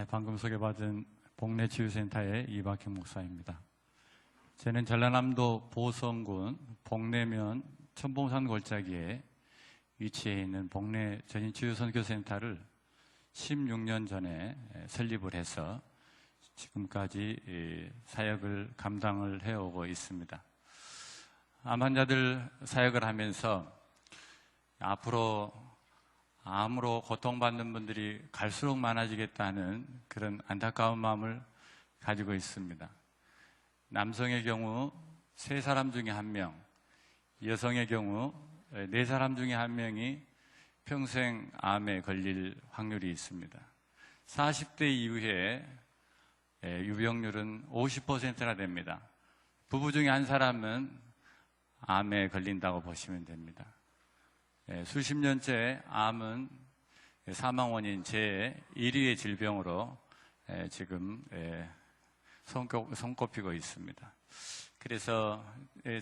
방금 소개받은 복내치유센터의 이박형 목사입니다. 저는 전라남도 보성군 복내면 천봉산 골짜기에 위치해 있는 복내 전인치유선교센터를 16년 전에 설립을 해서 지금까지 사역을 감당을 해오고 있습니다. 암 환자들 사역을 하면서 앞으로 암으로 고통받는 분들이 갈수록 많아지겠다는 그런 안타까운 마음을 가지고 있습니다. 남성의 경우 3사람 중에 1명, 여성의 경우 4사람 중에 1명이 평생 암에 걸릴 확률이 있습니다. 40대 이후에 유병률은 50%나 됩니다. 부부 중에 1사람은 암에 걸린다고 보시면 됩니다. 수십 년째 암은 사망 원인 제1위의 질병으로 지금 손꼽히고 있습니다. 그래서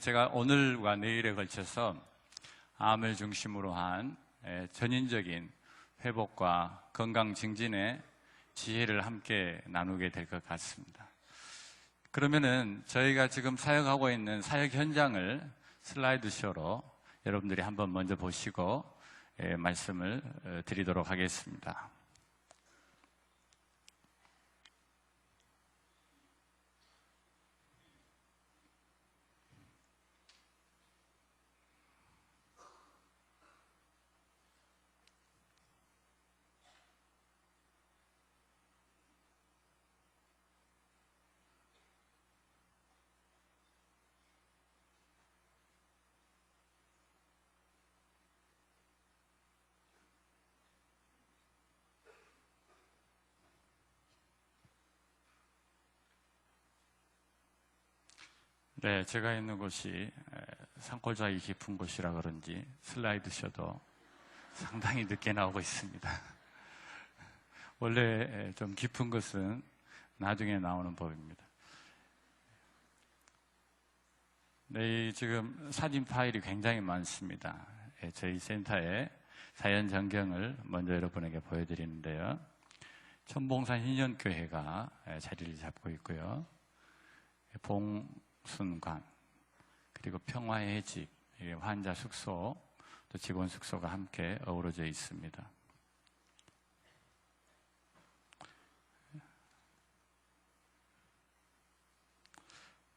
제가 오늘과 내일에 걸쳐서 암을 중심으로 한 전인적인 회복과 건강 증진의 지혜를 함께 나누게 될 것 같습니다. 그러면은 저희가 지금 사역하고 있는 사역 현장을 슬라이드쇼로 여러분들이 한번 먼저 보시고 말씀을 드리도록 하겠습니다. 네, 제가 있는 곳이 산골짜기 깊은 곳이라 그런지 슬라이드쇼도 상당히 늦게 나오고 있습니다. 원래 좀 깊은 것은 나중에 나오는 법입니다. 네, 지금 사진 파일이 굉장히 많습니다. 저희 센터의 사연 전경을 먼저 여러분에게 보여드리는데요. 천봉산 hin년교회가 자리를 잡고 있고요. 순관, 그리고 평화의 해직, 환자 숙소, 또 직원 숙소가 함께 어우러져 있습니다.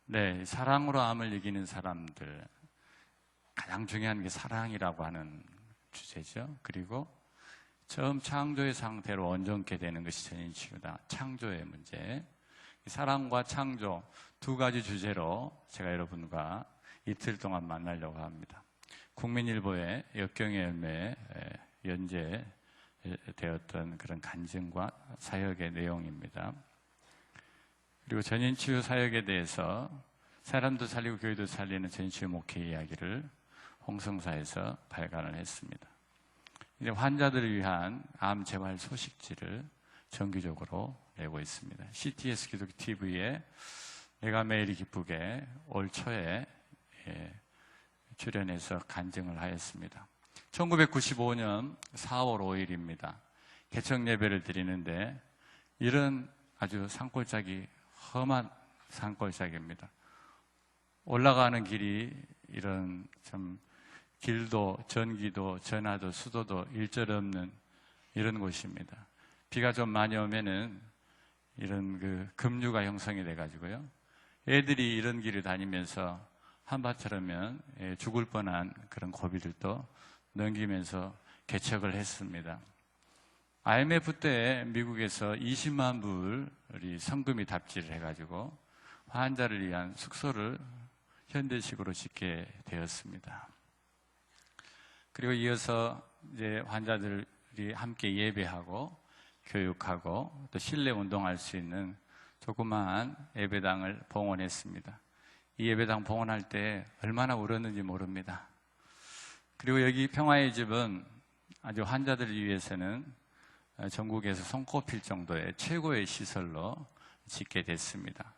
네, 사랑으로 암을 이기는 사람들, 가장 중요한 게 사랑이라고 하는 주제죠. 그리고 처음 창조의 상태로 온전케 되는 것이 전인치유다. 창조의 문제. 사랑과 창조 2가지 주제로 제가 여러분과 이틀 동안 만나려고 합니다. 국민일보의 역경의 열매에 연재되었던 그런 간증과 사역의 내용입니다. 그리고 전인치유 사역에 대해서 사람도 살리고 교회도 살리는 전인치유 목회 이야기를 홍성사에서 발간을 했습니다. 이제 환자들을 위한 암 재활 소식지를 정기적으로 내고 있습니다. CTS 기독교 TV에 내가 매일이 기쁘게 올 초에 출연해서 간증을 하였습니다. 1995년 4월 5일입니다. 개척 예배를 드리는데 이런 아주 산골짜기, 험한 산골짜기입니다. 올라가는 길이 이런 좀 길도, 전기도, 전화도, 수도도 일절 없는 이런 곳입니다. 비가 좀 많이 오면은 이런 급류가 형성이 돼가지고요. 애들이 이런 길을 다니면서 한바처럼면 죽을 뻔한 그런 고비들도 넘기면서 개척을 했습니다. IMF 때 미국에서 20만 불이 성금이 답지를 해가지고 환자를 위한 숙소를 현대식으로 짓게 되었습니다. 그리고 이어서 이제 환자들이 함께 예배하고 교육하고 또 실내 운동할 수 있는 조그마한 예배당을 봉헌했습니다. 이 예배당 봉헌할 때 얼마나 울었는지 모릅니다. 그리고 여기 평화의 집은 아주 환자들을 위해서는 전국에서 손꼽힐 정도의 최고의 시설로 짓게 됐습니다.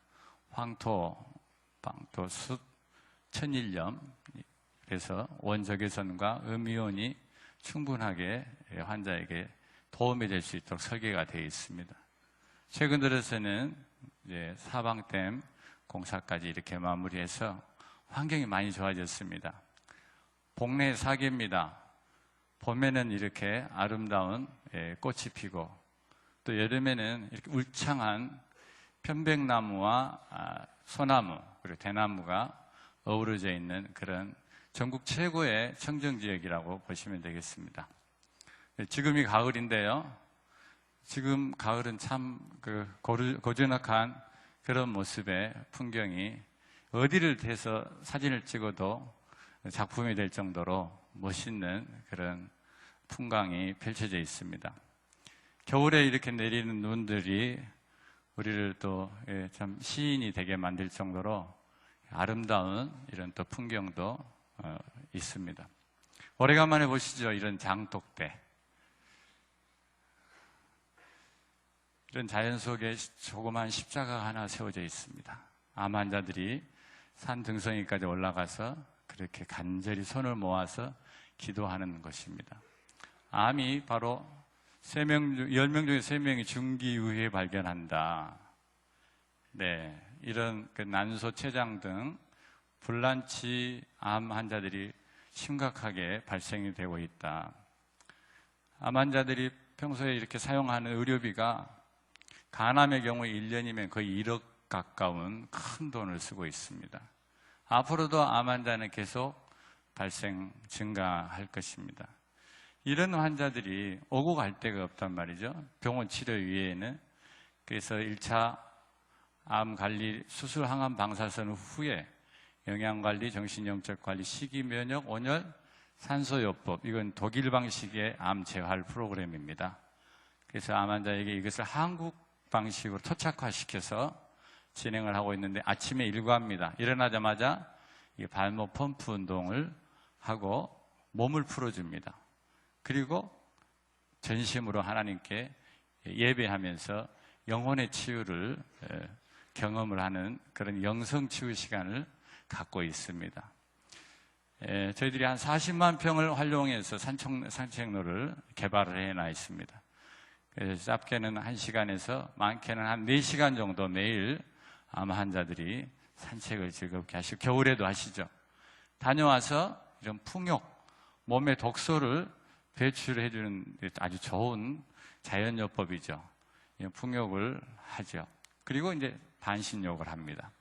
황토, 방토, 숯, 천일염, 그래서 원적외선과 음이온이 충분하게 환자에게 도움이 될 수 있도록 설계가 되어 있습니다. 최근 들어서는 이제 사방댐 공사까지 이렇게 마무리해서 환경이 많이 좋아졌습니다. 복내 사계입니다. 봄에는 이렇게 아름다운 꽃이 피고, 또 여름에는 이렇게 울창한 편백나무와 소나무 그리고 대나무가 어우러져 있는 그런 전국 최고의 청정지역이라고 보시면 되겠습니다. 지금이 가을인데요. 지금 가을은 참 고즈넉한 그런 모습의 풍경이 어디를 대서 사진을 찍어도 작품이 될 정도로 멋있는 그런 풍광이 펼쳐져 있습니다. 겨울에 이렇게 내리는 눈들이 우리를 또 참 시인이 되게 만들 정도로 아름다운 이런 또 풍경도 있습니다. 오래간만에 보시죠. 이런 장독대. 이런 자연 속에 조그만 십자가가 하나 세워져 있습니다. 암 환자들이 산 등성이까지 올라가서 그렇게 간절히 손을 모아서 기도하는 것입니다. 암이 바로 10명 중에 3명이 중기후에 발견한다. 네, 이런 난소, 췌장 등 불난치 암 환자들이 심각하게 발생이 되고 있다. 암 환자들이 평소에 이렇게 사용하는 의료비가 간암의 경우 1년이면 거의 1억 가까운 큰 돈을 쓰고 있습니다. 앞으로도 암 환자는 계속 증가할 것입니다. 이런 환자들이 오고 갈 데가 없단 말이죠. 병원 치료 이외에는. 그래서 1차 암 관리, 수술 항암 방사선 후에 영양관리, 정신영적 관리, 식이면역, 온열, 산소요법, 이건 독일 방식의 암 재활 프로그램입니다. 그래서 암 환자에게 이것을 한국 방식으로 토착화시켜서 진행을 하고 있는데, 아침에 일과입니다. 일어나자마자 발목 펌프 운동을 하고 몸을 풀어줍니다. 그리고 전심으로 하나님께 예배하면서 영혼의 치유를 경험을 하는 그런 영성치유 시간을 갖고 있습니다. 저희들이 한 40만 평을 활용해서 산책로를 개발을 해놔 있습니다. 그래서 짧게는 1시간에서 많게는 한 4시간 정도 매일 암 환자들이 산책을 즐겁게 하시고, 겨울에도 하시죠. 다녀와서 이런 풍욕, 몸의 독소를 배출해주는 아주 좋은 자연요법이죠. 풍욕을 하죠. 그리고 이제 반신욕을 합니다.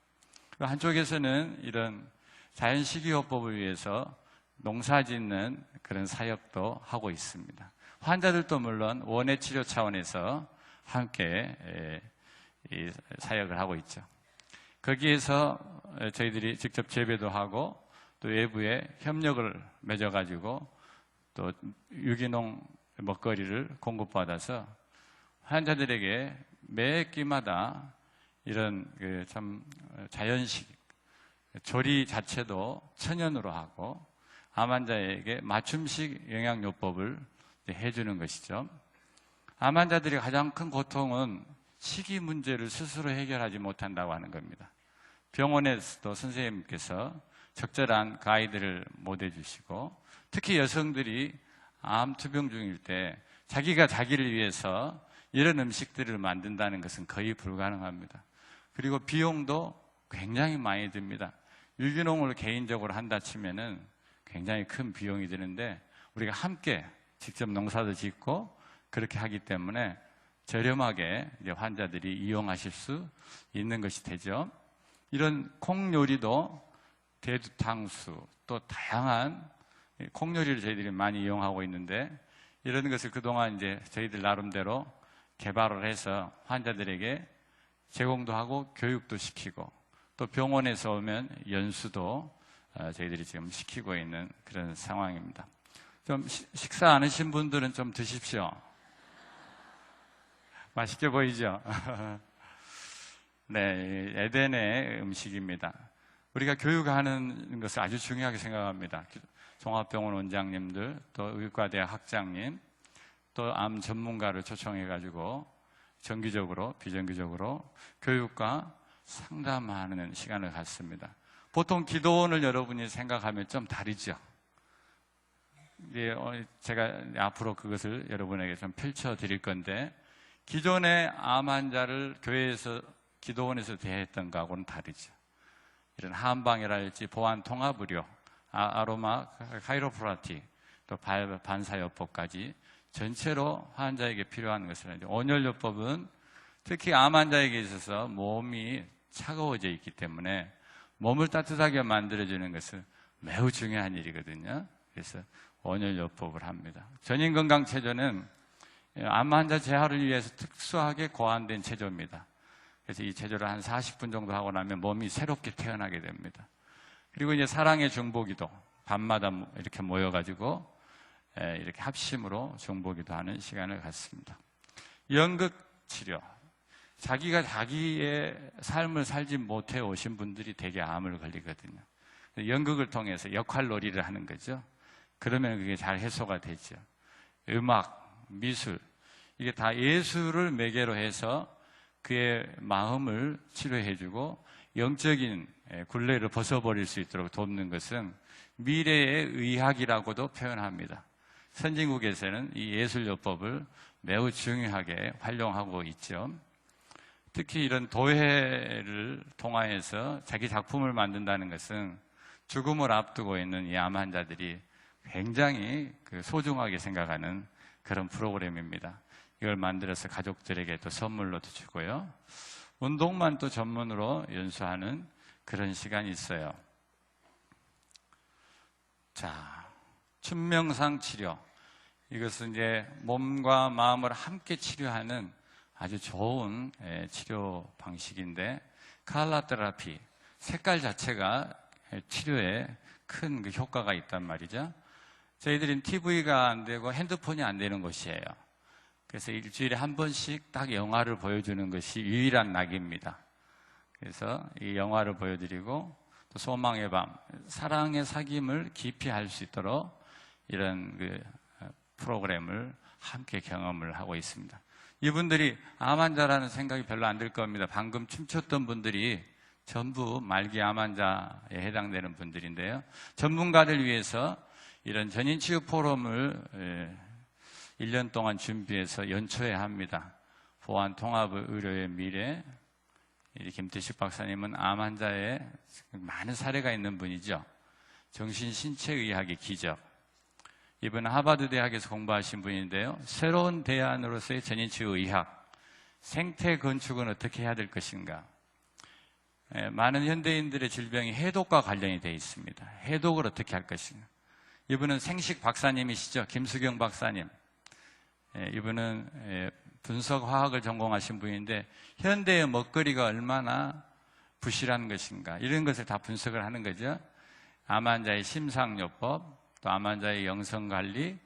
한쪽에서는 이런 자연식이요법을 위해서 농사 짓는 그런 사역도 하고 있습니다. 환자들도 물론 원예치료 차원에서 함께 이 사역을 하고 있죠. 거기에서 저희들이 직접 재배도 하고 또 외부에 협력을 맺어가지고 또 유기농 먹거리를 공급받아서 환자들에게 매 끼마다 이런 참 자연식 조리 자체도 천연으로 하고 암 환자에게 맞춤식 영양요법을 해주는 것이죠. 암 환자들이 가장 큰 고통은 식이 문제를 스스로 해결하지 못한다고 하는 겁니다. 병원에서도 선생님께서 적절한 가이드를 못 해주시고, 특히 여성들이 암 투병 중일 때 자기가 자기를 위해서 이런 음식들을 만든다는 것은 거의 불가능합니다. 그리고 비용도 굉장히 많이 듭니다. 유기농을 개인적으로 한다 치면은 굉장히 큰 비용이 드는데, 우리가 함께 직접 농사도 짓고 그렇게 하기 때문에 저렴하게 이제 환자들이 이용하실 수 있는 것이 되죠. 이런 콩 요리도 대두탕수, 또 다양한 콩 요리를 저희들이 많이 이용하고 있는데, 이런 것을 그동안 이제 저희들 나름대로 개발을 해서 환자들에게 제공도 하고 교육도 시키고, 또 병원에서 오면 연수도 저희들이 지금 시키고 있는 그런 상황입니다. 좀 식사 안 하신 분들은 좀 드십시오. 맛있게 보이죠? 네, 에덴의 음식입니다. 우리가 교육하는 것을 아주 중요하게 생각합니다. 종합병원 원장님들, 또 의과대학 학장님, 또 암 전문가를 초청해가지고 정기적으로, 비정기적으로 교육과 상담하는 시간을 갖습니다. 보통 기도원을 여러분이 생각하면 좀 다르죠. 제가 앞으로 그것을 여러분에게 좀 펼쳐 드릴 건데, 기존의 암 환자를 교회에서 기도원에서 대했던 거하고는 다르죠. 이런 한방이랄지 보안 통합의료, 아로마 카이로프라틱, 또 반사요법까지 전체로 환자에게 필요한 것을 온열요법은 특히 암 환자에게 있어서 몸이 차가워져 있기 때문에 몸을 따뜻하게 만들어주는 것은 매우 중요한 일이거든요. 그래서 온열요법을 합니다. 전인건강체조는 암 환자 재활을 위해서 특수하게 고안된 체조입니다. 그래서 이 체조를 한 40분 정도 하고 나면 몸이 새롭게 태어나게 됩니다. 그리고 이제 사랑의 중보기도, 밤마다 이렇게 모여가지고 이렇게 합심으로 중보기도 하는 시간을 갖습니다. 연극치료, 자기가 자기의 삶을 살지 못해 오신 분들이 대개 암을 걸리거든요. 연극을 통해서 역할놀이를 하는 거죠. 그러면 그게 잘 해소가 되죠. 음악, 미술, 이게 다 예술을 매개로 해서 그의 마음을 치료해주고 영적인 굴레를 벗어버릴 수 있도록 돕는 것은 미래의 의학이라고도 표현합니다. 선진국에서는 이 예술요법을 매우 중요하게 활용하고 있죠. 특히 이런 도회를 통하여서 자기 작품을 만든다는 것은 죽음을 앞두고 있는 이 암 환자들이 굉장히 소중하게 생각하는 그런 프로그램입니다. 이걸 만들어서 가족들에게 또 선물로도 주고요. 운동만 또 전문으로 연수하는 그런 시간이 있어요. 자, 춘명상 치료. 이것은 이제 몸과 마음을 함께 치료하는 아주 좋은 치료 방식인데, 컬러 테라피, 색깔 자체가 치료에 큰 그 효과가 있단 말이죠. 저희들은 TV가 안 되고 핸드폰이 안 되는 곳이에요. 그래서 일주일에 한 번씩 딱 영화를 보여주는 것이 유일한 낙입니다. 그래서 이 영화를 보여드리고 또 소망의 밤, 사랑의 사귐을 깊이 할 수 있도록 이런 그 프로그램을 함께 경험을 하고 있습니다. 이분들이 암 환자라는 생각이 별로 안 들 겁니다. 방금 춤췄던 분들이 전부 말기 암 환자에 해당되는 분들인데요. 전문가들 위해서 이런 전인치유 포럼을 1년 동안 준비해서 연초에 합니다. 보안 통합 의료의 미래. 김태식 박사님은 암 환자의 많은 사례가 있는 분이죠. 정신신체의학의 기적. 이분은 하버드 대학에서 공부하신 분인데요. 새로운 대안으로서의 전인치유 의학, 생태 건축은 어떻게 해야 될 것인가. 많은 현대인들의 질병이 해독과 관련이 되어 있습니다. 해독을 어떻게 할 것인가. 이분은 생식 박사님이시죠. 김수경 박사님. 이분은 분석화학을 전공하신 분인데 현대의 먹거리가 얼마나 부실한 것인가 이런 것을 다 분석을 하는 거죠. 암 환자의 심상요법, 또 암 환자의 영성관리,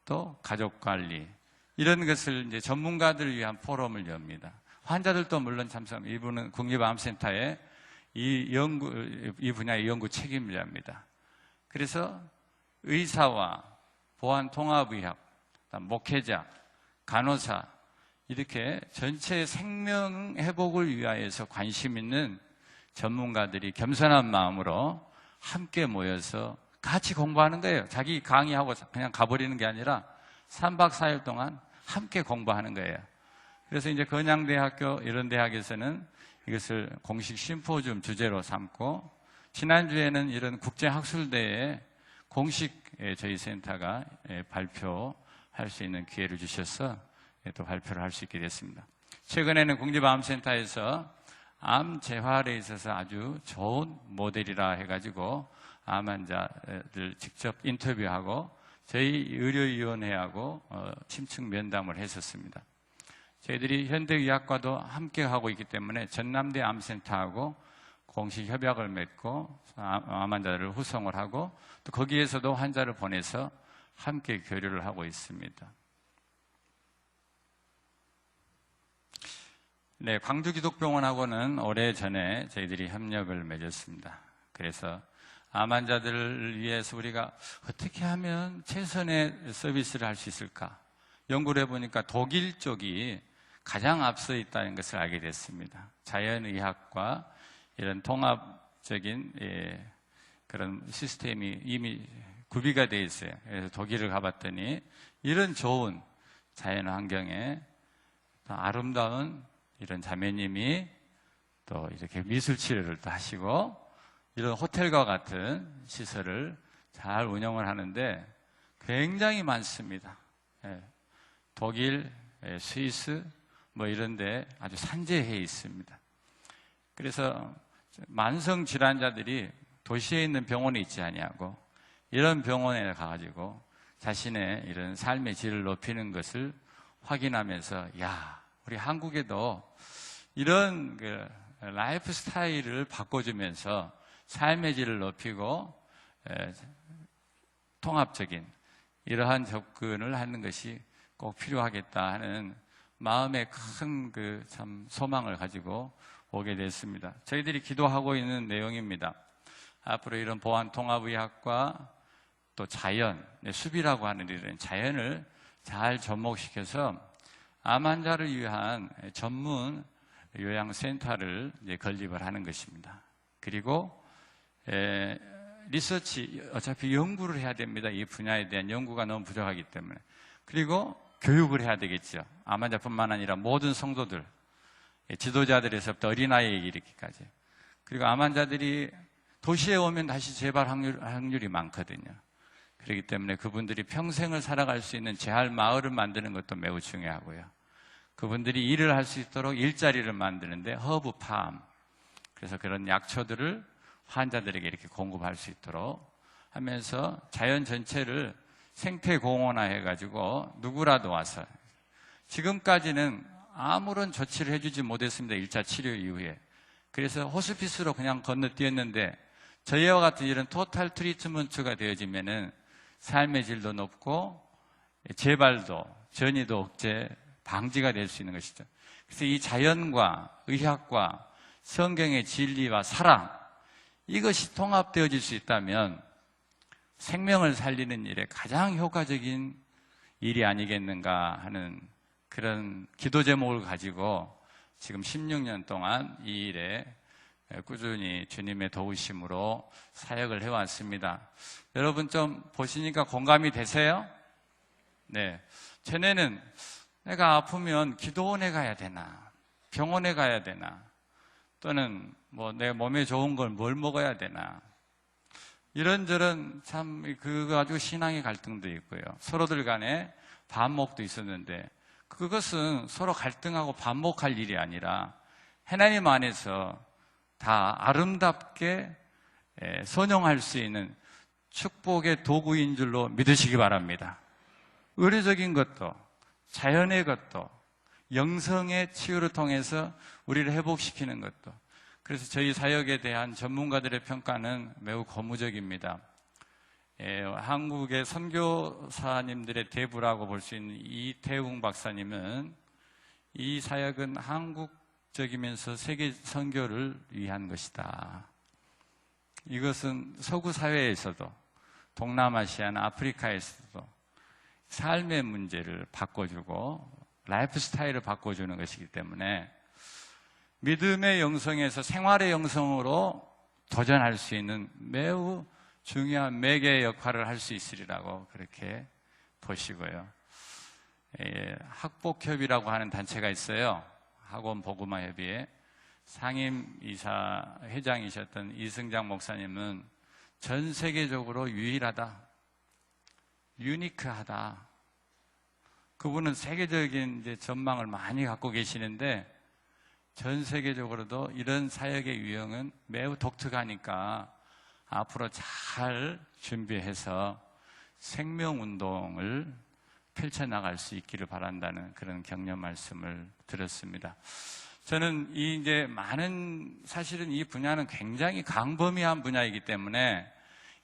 또 가족관리 이런 것을 이제 전문가들을 위한 포럼을 엽니다. 환자들도 물론 참석. 이분은 국립암센터에 이 분야의 연구 책임자입니다. 그래서 의사와 보안통합의학, 목회자, 간호사 이렇게 전체 생명 회복을 위하여서 관심 있는 전문가들이 겸손한 마음으로 함께 모여서 같이 공부하는 거예요. 자기 강의하고 그냥 가버리는 게 아니라 3박 4일 동안 함께 공부하는 거예요. 그래서 이제 건양대학교 이런 대학에서는 이것을 공식 심포지움 주제로 삼고, 지난주에는 이런 국제학술대회에 공식 저희 센터가 발표할 수 있는 기회를 주셔서 또 발표를 할 수 있게 됐습니다. 최근에는 국립암센터에서 암 재활에 있어서 아주 좋은 모델이라 해가지고 암 환자들 직접 인터뷰하고 저희 의료위원회하고 심층 면담을 했었습니다. 저희들이 현대의학과도 함께 하고 있기 때문에 전남대 암센터하고 공식 협약을 맺고 암 환자들을 후송을 하고 또 거기에서도 환자를 보내서 함께 교류를 하고 있습니다. 네, 광주기독병원하고는 오래전에 저희들이 협력을 맺었습니다. 그래서 암 환자들을 위해서 우리가 어떻게 하면 최선의 서비스를 할 수 있을까? 연구를 해보니까 독일 쪽이 가장 앞서 있다는 것을 알게 됐습니다. 자연의학과 이런 통합적인 그런 시스템이 이미 구비가 되어 있어요. 그래서 독일을 가봤더니 이런 좋은 자연 환경에 아름다운 이런 자매님이 또 이렇게 미술 치료를 또 하시고 이런 호텔과 같은 시설을 잘 운영을 하는데 굉장히 많습니다. 독일, 스위스 뭐 이런 데 아주 산재해 있습니다. 그래서 만성 질환자들이 도시에 있는 병원에 있지 아니하고 이런 병원에 가가지고 자신의 이런 삶의 질을 높이는 것을 확인하면서 야, 우리 한국에도 이런 그 라이프 스타일을 바꿔주면서 삶의 질을 높이고 통합적인 이러한 접근을 하는 것이 꼭 필요하겠다 하는 마음의 큰 그 참 소망을 가지고 오게 됐습니다. 저희들이 기도하고 있는 내용입니다. 앞으로 이런 보안통합의학과 또 자연, 수비라고 하는 이런 자연을 잘 접목시켜서 암 환자를 위한 전문 요양센터를 이제 건립을 하는 것입니다. 그리고 리서치, 어차피 연구를 해야 됩니다. 이 분야에 대한 연구가 너무 부족하기 때문에. 그리고 교육을 해야 되겠죠. 암 환자뿐만 아니라 모든 성도들, 지도자들에서부터 어린아이에 이르기까지. 그리고 암 환자들이 도시에 오면 다시 재발 확률이 많거든요. 그렇기 때문에 그분들이 평생을 살아갈 수 있는 재활 마을을 만드는 것도 매우 중요하고요. 그분들이 일을 할 수 있도록 일자리를 만드는데 허브팜, 그래서 그런 약초들을 환자들에게 이렇게 공급할 수 있도록 하면서 자연 전체를 생태공원화 해가지고 누구라도 와서, 지금까지는 아무런 조치를 해주지 못했습니다. 1차 치료 이후에. 그래서 호스피스로 그냥 건너뛰었는데 저희와 같은 이런 토탈 트리트먼트가 되어지면은 삶의 질도 높고 재발도, 전이도 억제, 방지가 될 수 있는 것이죠. 그래서 이 자연과 의학과 성경의 진리와 사랑, 이것이 통합되어질 수 있다면 생명을 살리는 일에 가장 효과적인 일이 아니겠는가 하는 그런 기도 제목을 가지고 지금 16년 동안 이 일에 꾸준히 주님의 도우심으로 사역을 해왔습니다. 여러분 좀 보시니까 공감이 되세요? 네. 전에는 내가 아프면 기도원에 가야 되나, 병원에 가야 되나, 또는 뭐 내 몸에 좋은 걸 뭘 먹어야 되나, 이런저런 참 그거 가지고 신앙의 갈등도 있고요. 서로들 간에 반목도 있었는데 그것은 서로 갈등하고 반목할 일이 아니라 하나님 안에서 다 아름답게 선용할 수 있는 축복의 도구인 줄로 믿으시기 바랍니다. 의료적인 것도 자연의 것도 영성의 치유를 통해서 우리를 회복시키는 것도. 그래서 저희 사역에 대한 전문가들의 평가는 매우 고무적입니다. 한국의 선교사님들의 대부라고 볼 수 있는 이태웅 박사님은 이 사역은 한국적이면서 세계 선교를 위한 것이다. 이것은 서구 사회에서도 동남아시아나 아프리카에서도 삶의 문제를 바꿔주고 라이프 스타일을 바꿔주는 것이기 때문에 믿음의 영성에서 생활의 영성으로 도전할 수 있는 매우 중요한 매개의 역할을 할 수 있으리라고 그렇게 보시고요. 학복협이라고 하는 단체가 있어요. 학원 복음화협의회 상임이사 회장이셨던 이승장 목사님은 전 세계적으로 유일하다, 유니크하다. 그분은 세계적인 이제 전망을 많이 갖고 계시는데 전 세계적으로도 이런 사역의 유형은 매우 독특하니까 앞으로 잘 준비해서 생명운동을 펼쳐나갈 수 있기를 바란다는 그런 격려 말씀을 들었습니다. 저는 사실은 이 분야는 굉장히 광범위한 분야이기 때문에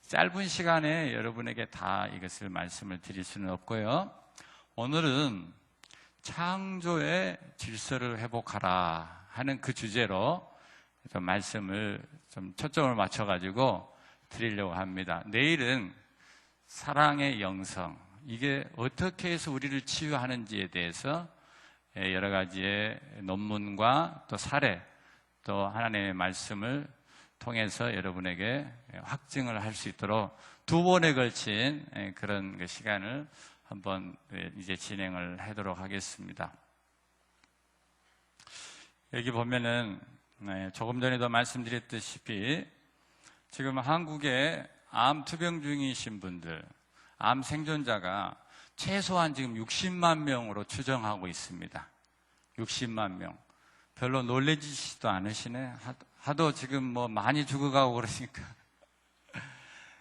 짧은 시간에 여러분에게 다 이것을 말씀을 드릴 수는 없고요. 오늘은 창조의 질서를 회복하라 하는 그 주제로 좀 말씀을 좀 초점을 맞춰가지고 드리려고 합니다. 내일은 사랑의 영성, 이게 어떻게 해서 우리를 치유하는지에 대해서 여러 가지의 논문과 또 사례, 또 하나님의 말씀을 통해서 여러분에게 확증을 할 수 있도록 2번에 걸친 그런 시간을 한번 이제 진행을 하도록 하겠습니다. 여기 보면은 조금 전에도 말씀드렸다시피 지금 한국에 암 투병 중이신 분들, 암 생존자가 최소한 지금 60만 명으로 추정하고 있습니다. 60만 명. 별로 놀래지지도 않으시네. 하도 지금 뭐 많이 죽어가고 그러니까.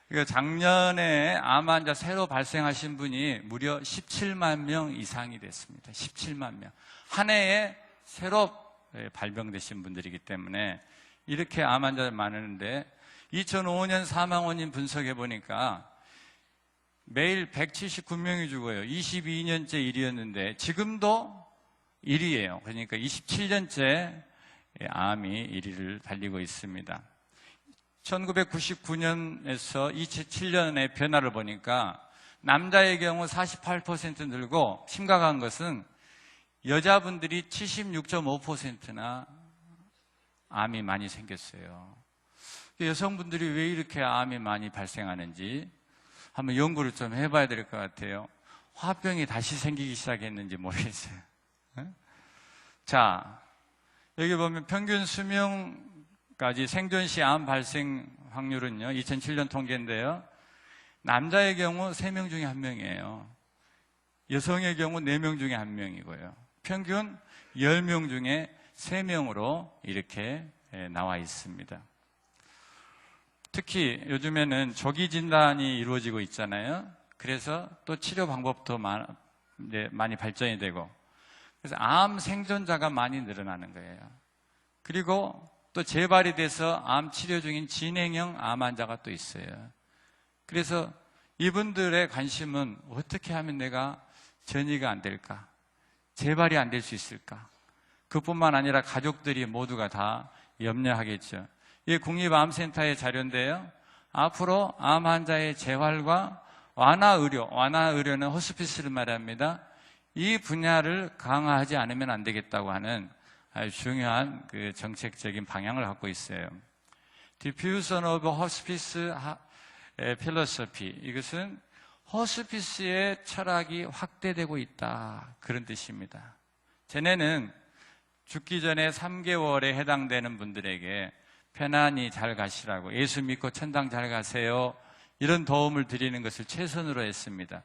그러니까 작년에 암 환자 새로 발생하신 분이 무려 17만 명 이상이 됐습니다. 17만 명. 한 해에 새로 발병되신 분들이기 때문에 이렇게 암 환자들 많은데 2005년 사망 원인 분석해 보니까 매일 179명이 죽어요. 22년째 일이었는데 지금도 1위예요. 그러니까 27년째 암이 1위를 달리고 있습니다. 1999년에서 2007년의 변화를 보니까 남자의 경우 48% 늘고 심각한 것은 여자분들이 76.5%나 암이 많이 생겼어요. 여성분들이 왜 이렇게 암이 많이 발생하는지 한번 연구를 좀 해봐야 될 것 같아요. 화병이 다시 생기기 시작했는지 모르겠어요. 자, 여기 보면 평균 수명까지 생존 시 암 발생 확률은요, 2007년 통계인데요. 남자의 경우 3명 중에 1명이에요. 여성의 경우 4명 중에 1명이고요. 평균 10명 중에 3명으로 이렇게 나와 있습니다. 특히 요즘에는 조기 진단이 이루어지고 있잖아요. 그래서 또 치료 방법도 많이 발전이 되고, 그래서 암 생존자가 많이 늘어나는 거예요. 그리고 또 재발이 돼서 암 치료 중인 진행형 암 환자가 또 있어요. 그래서 이분들의 관심은 어떻게 하면 내가 전이가 안 될까? 재발이 안 될 수 있을까? 그뿐만 아니라 가족들이 모두가 다 염려하겠죠. 이게 국립암센터의 자료인데요. 앞으로 암 환자의 재활과 완화의료는 호스피스를 말합니다. 이 분야를 강화하지 않으면 안 되겠다고 하는 아주 중요한 그 정책적인 방향을 갖고 있어요. Diffusion of Hospice Philosophy. 이것은 호스피스의 철학이 확대되고 있다. 그런 뜻입니다. 전에는 죽기 전에 3개월에 해당되는 분들에게 편안히 잘 가시라고, 예수 믿고 천당 잘 가세요, 이런 도움을 드리는 것을 최선으로 했습니다.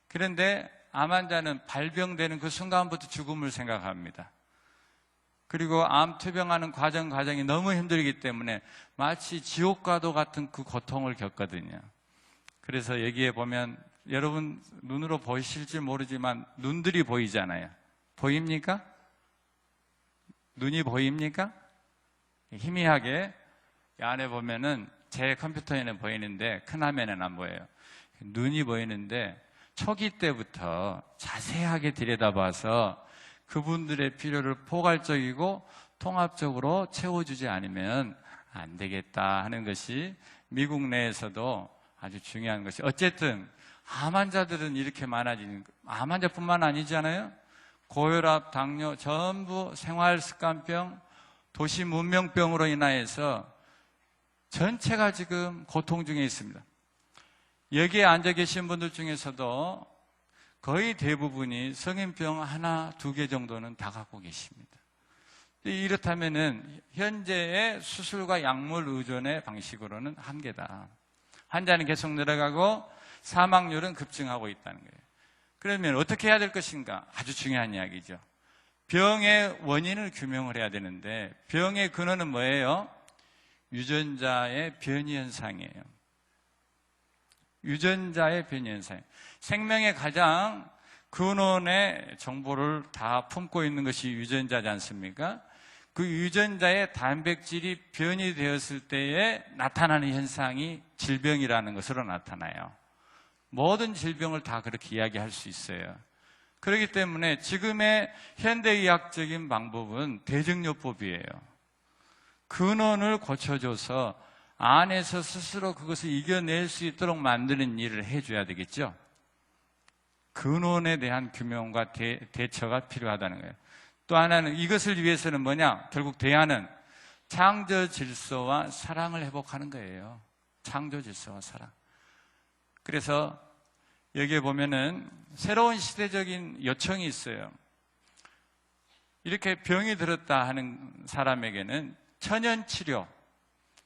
그런데 암 환자는 발병되는 그 순간부터 죽음을 생각합니다. 그리고 암 투병하는 과정이 너무 힘들기 때문에 마치 지옥과도 같은 그 고통을 겪거든요. 그래서 여기에 보면 여러분 눈으로 보이실지 모르지만 눈들이 보이잖아요. 보입니까? 눈이 보입니까? 희미하게 이 안에 보면은 제 컴퓨터에는 보이는데 큰 화면에는 안 보여요. 눈이 보이는데 초기 때부터 자세하게 들여다봐서 그분들의 필요를 포괄적이고 통합적으로 채워주지 않으면 안 되겠다 하는 것이 미국 내에서도 아주 중요한 것이, 어쨌든 암 환자들은 이렇게 많아지는, 암 환자뿐만 아니잖아요. 고혈압, 당뇨, 전부 생활습관병, 도시 문명병으로 인하여서 전체가 지금 고통 중에 있습니다. 여기에 앉아 계신 분들 중에서도 거의 대부분이 성인병 하나, 2개 정도는 다 갖고 계십니다. 이렇다면은 현재의 수술과 약물 의존의 방식으로는 한계다. 환자는 계속 늘어가고 사망률은 급증하고 있다는 거예요. 그러면 어떻게 해야 될 것인가? 아주 중요한 이야기죠. 병의 원인을 규명을 해야 되는데, 병의 근원은 뭐예요? 유전자의 변이 현상이에요. 유전자의 변이 현상. 생명의 가장 근원의 정보를 다 품고 있는 것이 유전자지 않습니까? 그 유전자의 단백질이 변이 되었을 때에 나타나는 현상이 질병이라는 것으로 나타나요. 모든 질병을 다 그렇게 이야기할 수 있어요. 그렇기 때문에 지금의 현대의학적인 방법은 대증요법이에요. 근원을 고쳐줘서 안에서 스스로 그것을 이겨낼 수 있도록 만드는 일을 해줘야 되겠죠. 근원에 대한 규명과 대처가 필요하다는 거예요. 또 하나는 이것을 위해서는 뭐냐? 결국 대안은 창조 질서와 사랑을 회복하는 거예요. 창조 질서와 사랑. 그래서 여기에 보면은 새로운 시대적인 요청이 있어요. 이렇게 병이 들었다 하는 사람에게는 천연치료,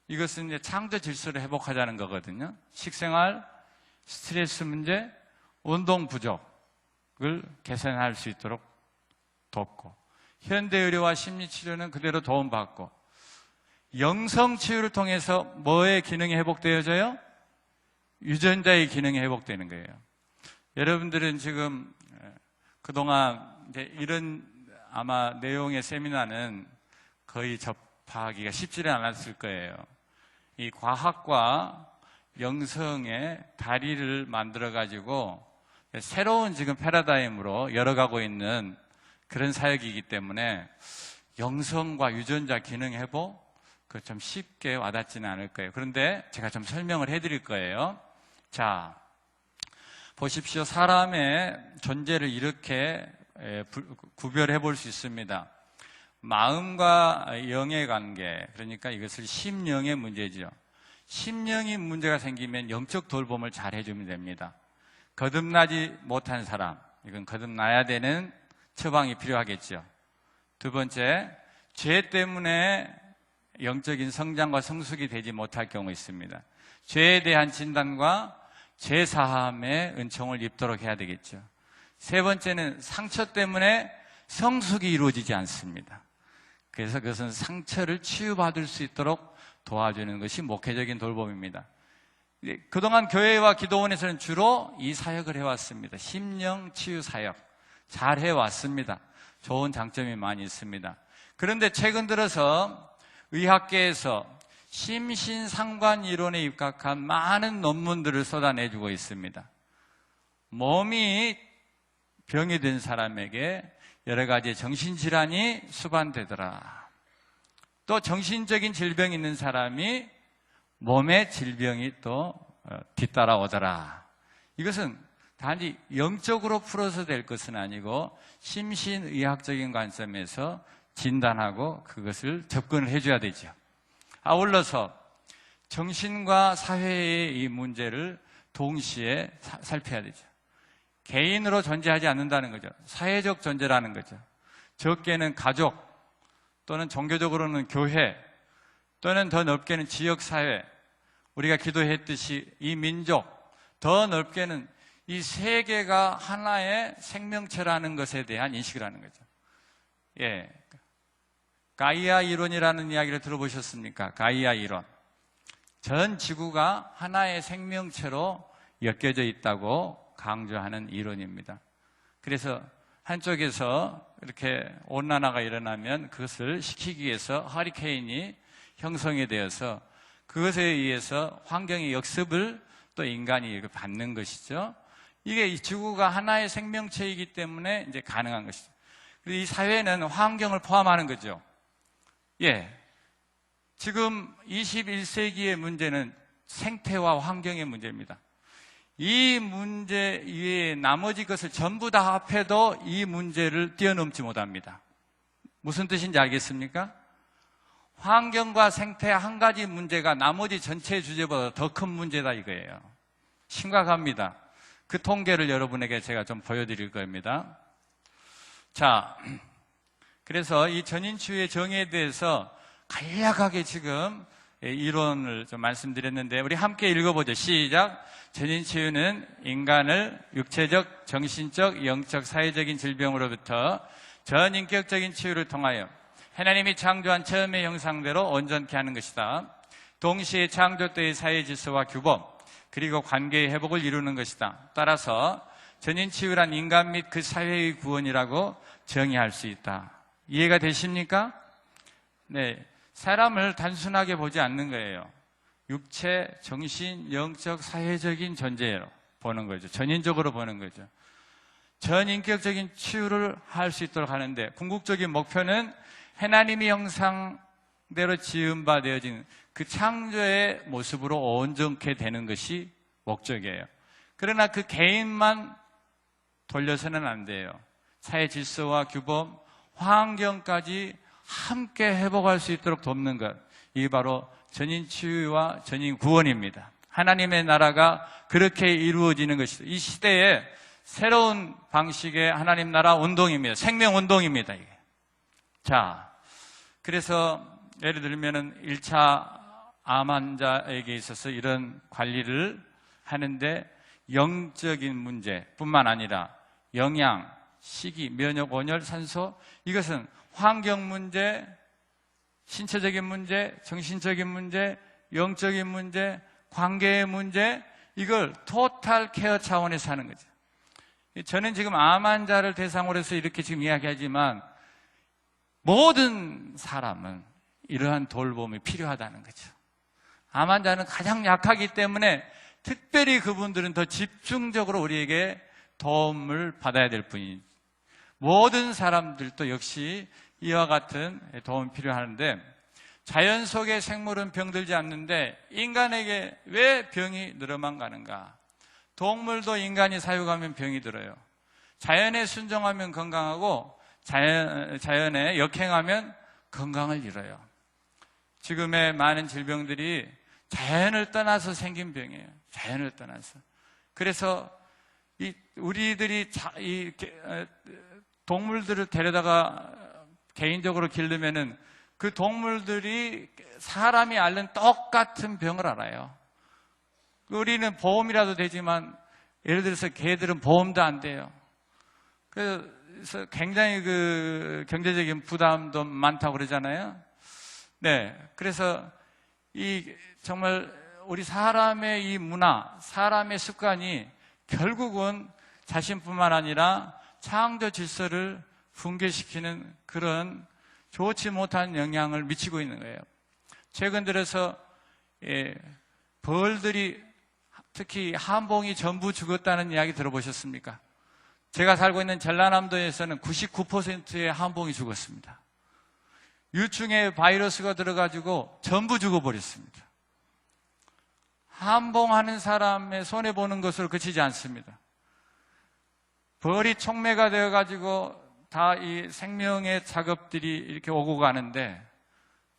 이것은 이제 창조 질서를 회복하자는 거거든요. 식생활, 스트레스 문제, 운동 부족을 개선할 수 있도록 돕고, 현대의료와 심리치료는 그대로 도움받고, 영성치유를 통해서 뭐의 기능이 회복되어져요? 유전자의 기능이 회복되는 거예요. 여러분들은 지금 그동안 이제 이런 아마 내용의 세미나는 거의 접하기가 쉽지는 않았을 거예요. 이 과학과 영성의 다리를 만들어가지고 새로운 지금 패러다임으로 열어가고 있는 그런 사역이기 때문에 영성과 유전자 기능 회복, 그 좀 쉽게 와닿지는 않을 거예요. 그런데 제가 좀 설명을 해드릴 거예요. 자, 보십시오. 사람의 존재를 이렇게 구별해 볼 수 있습니다. 마음과 영의 관계, 그러니까 이것을 심령의 문제죠. 심령이 문제가 생기면 영적 돌봄을 잘 해주면 됩니다. 거듭나지 못한 사람, 이건 거듭나야 되는 처방이 필요하겠죠. 두 번째, 죄 때문에 영적인 성장과 성숙이 되지 못할 경우 있습니다. 죄에 대한 진단과 죄 사함의 은총을 입도록 해야 되겠죠. 세 번째는 상처 때문에 성숙이 이루어지지 않습니다. 그래서 그것은 상처를 치유받을 수 있도록 도와주는 것이 목회적인 돌봄입니다. 그동안 교회와 기도원에서는 주로 이 사역을 해왔습니다. 심령 치유 사역 잘 해왔습니다. 좋은 장점이 많이 있습니다. 그런데 최근 들어서 의학계에서 심신상관 이론에 입각한 많은 논문들을 쏟아내주고 있습니다. 몸이 병이 든 사람에게 여러 가지 정신질환이 수반되더라. 또 정신적인 질병이 있는 사람이 몸의 질병이 또 뒤따라오더라. 이것은 단지 영적으로 풀어서 될 것은 아니고 심신의학적인 관점에서 진단하고 그것을 접근을 해줘야 되죠. 아울러서 정신과 사회의 이 문제를 동시에 살펴야 되죠. 개인으로 존재하지 않는다는 거죠. 사회적 존재라는 거죠. 적게는 가족, 또는 종교적으로는 교회, 또는 더 넓게는 지역사회, 우리가 기도했듯이 이 민족, 더 넓게는 이 세계가 하나의 생명체라는 것에 대한 인식을 하는 거죠. 예. 가이아 이론이라는 이야기를 들어보셨습니까? 가이아 이론. 전 지구가 하나의 생명체로 엮여져 있다고 강조하는 이론입니다. 그래서 한쪽에서 이렇게 온난화가 일어나면 그것을 식히기 위해서 허리케인이 형성이 되어서 그것에 의해서 환경의 역습을 또 인간이 받는 것이죠. 이게 이 지구가 하나의 생명체이기 때문에 이제 가능한 것이죠. 그리고 이 사회는 환경을 포함하는 거죠. 예. 지금 21세기의 문제는 생태와 환경의 문제입니다. 이 문제 이외에 나머지 것을 전부 다 합해도 이 문제를 뛰어넘지 못합니다. 무슨 뜻인지 알겠습니까? 환경과 생태 한 가지 문제가 나머지 전체 주제보다 더 큰 문제다 이거예요. 심각합니다. 그 통계를 여러분에게 제가 좀 보여드릴 겁니다. 자, 그래서 이 전인치유의 정의에 대해서 간략하게 지금 이론을 좀 말씀드렸는데 우리 함께 읽어보죠. 시작. 전인치유는 인간을 육체적, 정신적, 영적, 사회적인 질병으로부터 전인격적인 치유를 통하여 하나님이 창조한 처음의 형상대로 온전케 하는 것이다. 동시에 창조 때의 사회 질서와 규범 그리고 관계의 회복을 이루는 것이다. 따라서 전인치유란 인간 및 그 사회의 구원이라고 정의할 수 있다. 이해가 되십니까? 네, 사람을 단순하게 보지 않는 거예요. 육체, 정신, 영적, 사회적인 존재로 보는 거죠. 전인적으로 보는 거죠. 전인격적인 치유를 할 수 있도록 하는데 궁극적인 목표는 하나님의 형상대로 지은 바 되어진 그 창조의 모습으로 온전케 되는 것이 목적이에요. 그러나 그 개인만 돌려서는 안 돼요. 사회 질서와 규범, 환경까지 함께 회복할 수 있도록 돕는 것, 이게 바로 전인치유와 전인구원입니다. 하나님의 나라가 그렇게 이루어지는 것이죠. 이 시대에 새로운 방식의 하나님 나라 운동입니다. 생명운동입니다. 이게. 자, 그래서 예를 들면은 1차 암 환자에게 있어서 이런 관리를 하는데 영적인 문제뿐만 아니라 영양, 식이, 면역, 온열, 산소, 이것은 환경 문제, 신체적인 문제, 정신적인 문제, 영적인 문제, 관계의 문제, 이걸 토탈 케어 차원에서 하는 거죠. 저는 지금 암 환자를 대상으로 해서 이렇게 지금 이야기하지만 모든 사람은 이러한 돌봄이 필요하다는 거죠. 암 환자는 가장 약하기 때문에 특별히 그분들은 더 집중적으로 우리에게 도움을 받아야 될 뿐이지, 모든 사람들도 역시 이와 같은 도움이 필요하는데, 자연 속의 생물은 병들지 않는데 인간에게 왜 병이 늘어만 가는가? 동물도 인간이 사육하면 병이 들어요. 자연에 순종하면 건강하고 자연에 역행하면 건강을 잃어요. 지금의 많은 질병들이 자연을 떠나서 생긴 병이에요. 자연을 떠나서. 그래서 우리들이 동물들을 데려다가 개인적으로 기르면은 그 동물들이 사람이 앓는 똑같은 병을 알아요. 우리는 보험이라도 되지만 예를 들어서 개들은 보험도 안 돼요. 그래서 굉장히 그 경제적인 부담도 많다고 그러잖아요. 네. 그래서 정말 우리 사람의 이 문화, 사람의 습관이 결국은 자신뿐만 아니라 창조 질서를 붕괴시키는 그런 좋지 못한 영향을 미치고 있는 거예요. 최근 들어서 벌들이, 특히 한봉이 전부 죽었다는 이야기 들어보셨습니까? 제가 살고 있는 전라남도에서는 99%의 한봉이 죽었습니다. 유충에 바이러스가 들어가지고 전부 죽어버렸습니다. 한봉하는 사람의 손해보는 것으로 그치지 않습니다. 벌이 촉매가 되어가지고 다 이 생명의 작업들이 이렇게 오고 가는데,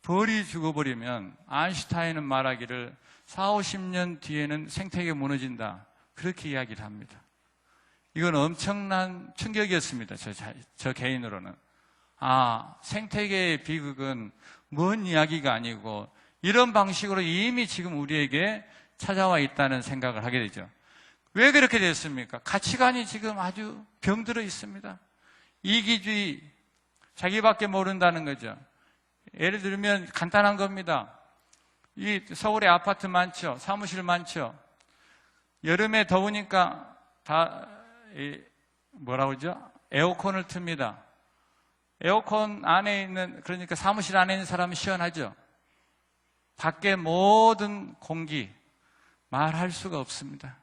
벌이 죽어버리면 아인슈타인은 말하기를 40, 50년 뒤에는 생태계가 무너진다, 그렇게 이야기를 합니다. 이건 엄청난 충격이었습니다. 저 개인으로는. 생태계의 비극은 먼 이야기가 아니고 이런 방식으로 이미 지금 우리에게 찾아와 있다는 생각을 하게 되죠. 왜 그렇게 됐습니까? 가치관이 지금 아주 병들어 있습니다. 이기주의, 자기밖에 모른다는 거죠. 예를 들면 간단한 겁니다. 이 서울에 아파트 많죠? 사무실 많죠? 여름에 더우니까 다 뭐라고 그러죠? 에어컨을 틉니다. 에어컨 안에 있는, 그러니까 사무실 안에 있는 사람은 시원하죠? 밖에 모든 공기 말할 수가 없습니다.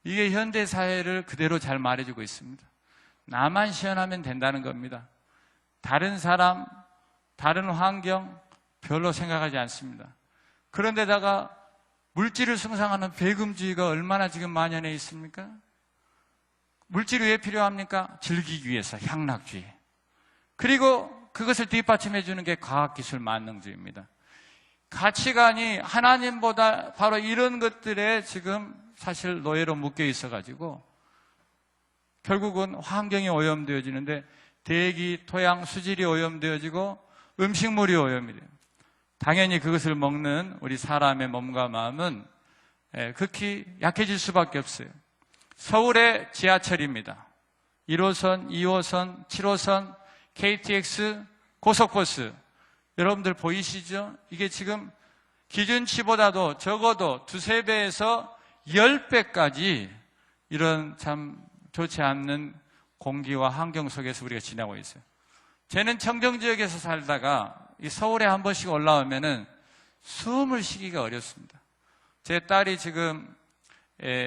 이게 현대 사회를 그대로 잘 말해주고 있습니다. 나만 시원하면 된다는 겁니다. 다른 사람, 다른 환경 별로 생각하지 않습니다. 그런데다가 물질을 숭상하는 배금주의가 얼마나 지금 만연해 있습니까? 물질이 왜 필요합니까? 즐기기 위해서, 향락주의. 그리고 그것을 뒷받침해 주는 게 과학기술 만능주의입니다. 가치관이 하나님보다 바로 이런 것들에 지금 사실 노예로 묶여 있어가지고 결국은 환경이 오염되어지는데, 대기, 토양, 수질이 오염되어지고 음식물이 오염이 돼요. 당연히 그것을 먹는 우리 사람의 몸과 마음은 극히 약해질 수밖에 없어요. 서울의 지하철입니다. 1호선, 2호선, 7호선, KTX, 고속버스. 여러분들 보이시죠? 이게 지금 기준치보다도 적어도 2~3배에서 10배까지 이런 참 좋지 않는 공기와 환경 속에서 우리가 지나고 있어요. 저는 청정지역에서 살다가 이 서울에 한 번씩 올라오면은 숨을 쉬기가 어렵습니다. 제 딸이 지금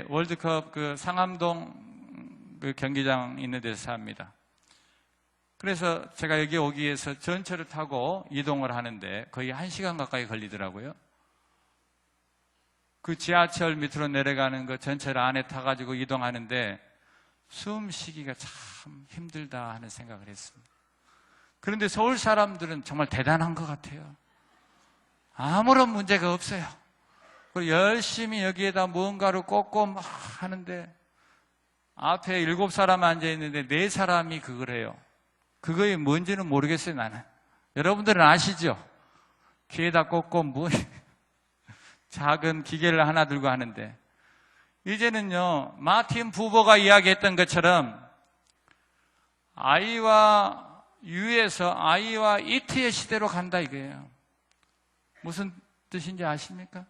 월드컵 그 상암동 그 경기장 있는 데서 삽니다. 그래서 제가 여기 오기 위해서 전철을 타고 이동을 하는데 거의 1시간 가까이 걸리더라고요. 그 지하철 밑으로 내려가는 그 전철 안에 타가지고 이동하는데 숨 쉬기가 참 힘들다 하는 생각을 했습니다. 그런데 서울 사람들은 정말 대단한 것 같아요. 아무런 문제가 없어요. 그리고 열심히 여기에다 무언가를 꽂고 막 하는데 앞에 7사람 앉아있는데 4사람이 그걸 해요. 그거에 뭔지는 모르겠어요, 나는. 여러분들은 아시죠? 귀에다 꽂고 뭐 작은 기계를 하나 들고 하는데, 이제는요 마틴 부버가 이야기했던 것처럼 아이와 유에서 아이와 이트의 시대로 간다 이거예요. 무슨 뜻인지 아십니까?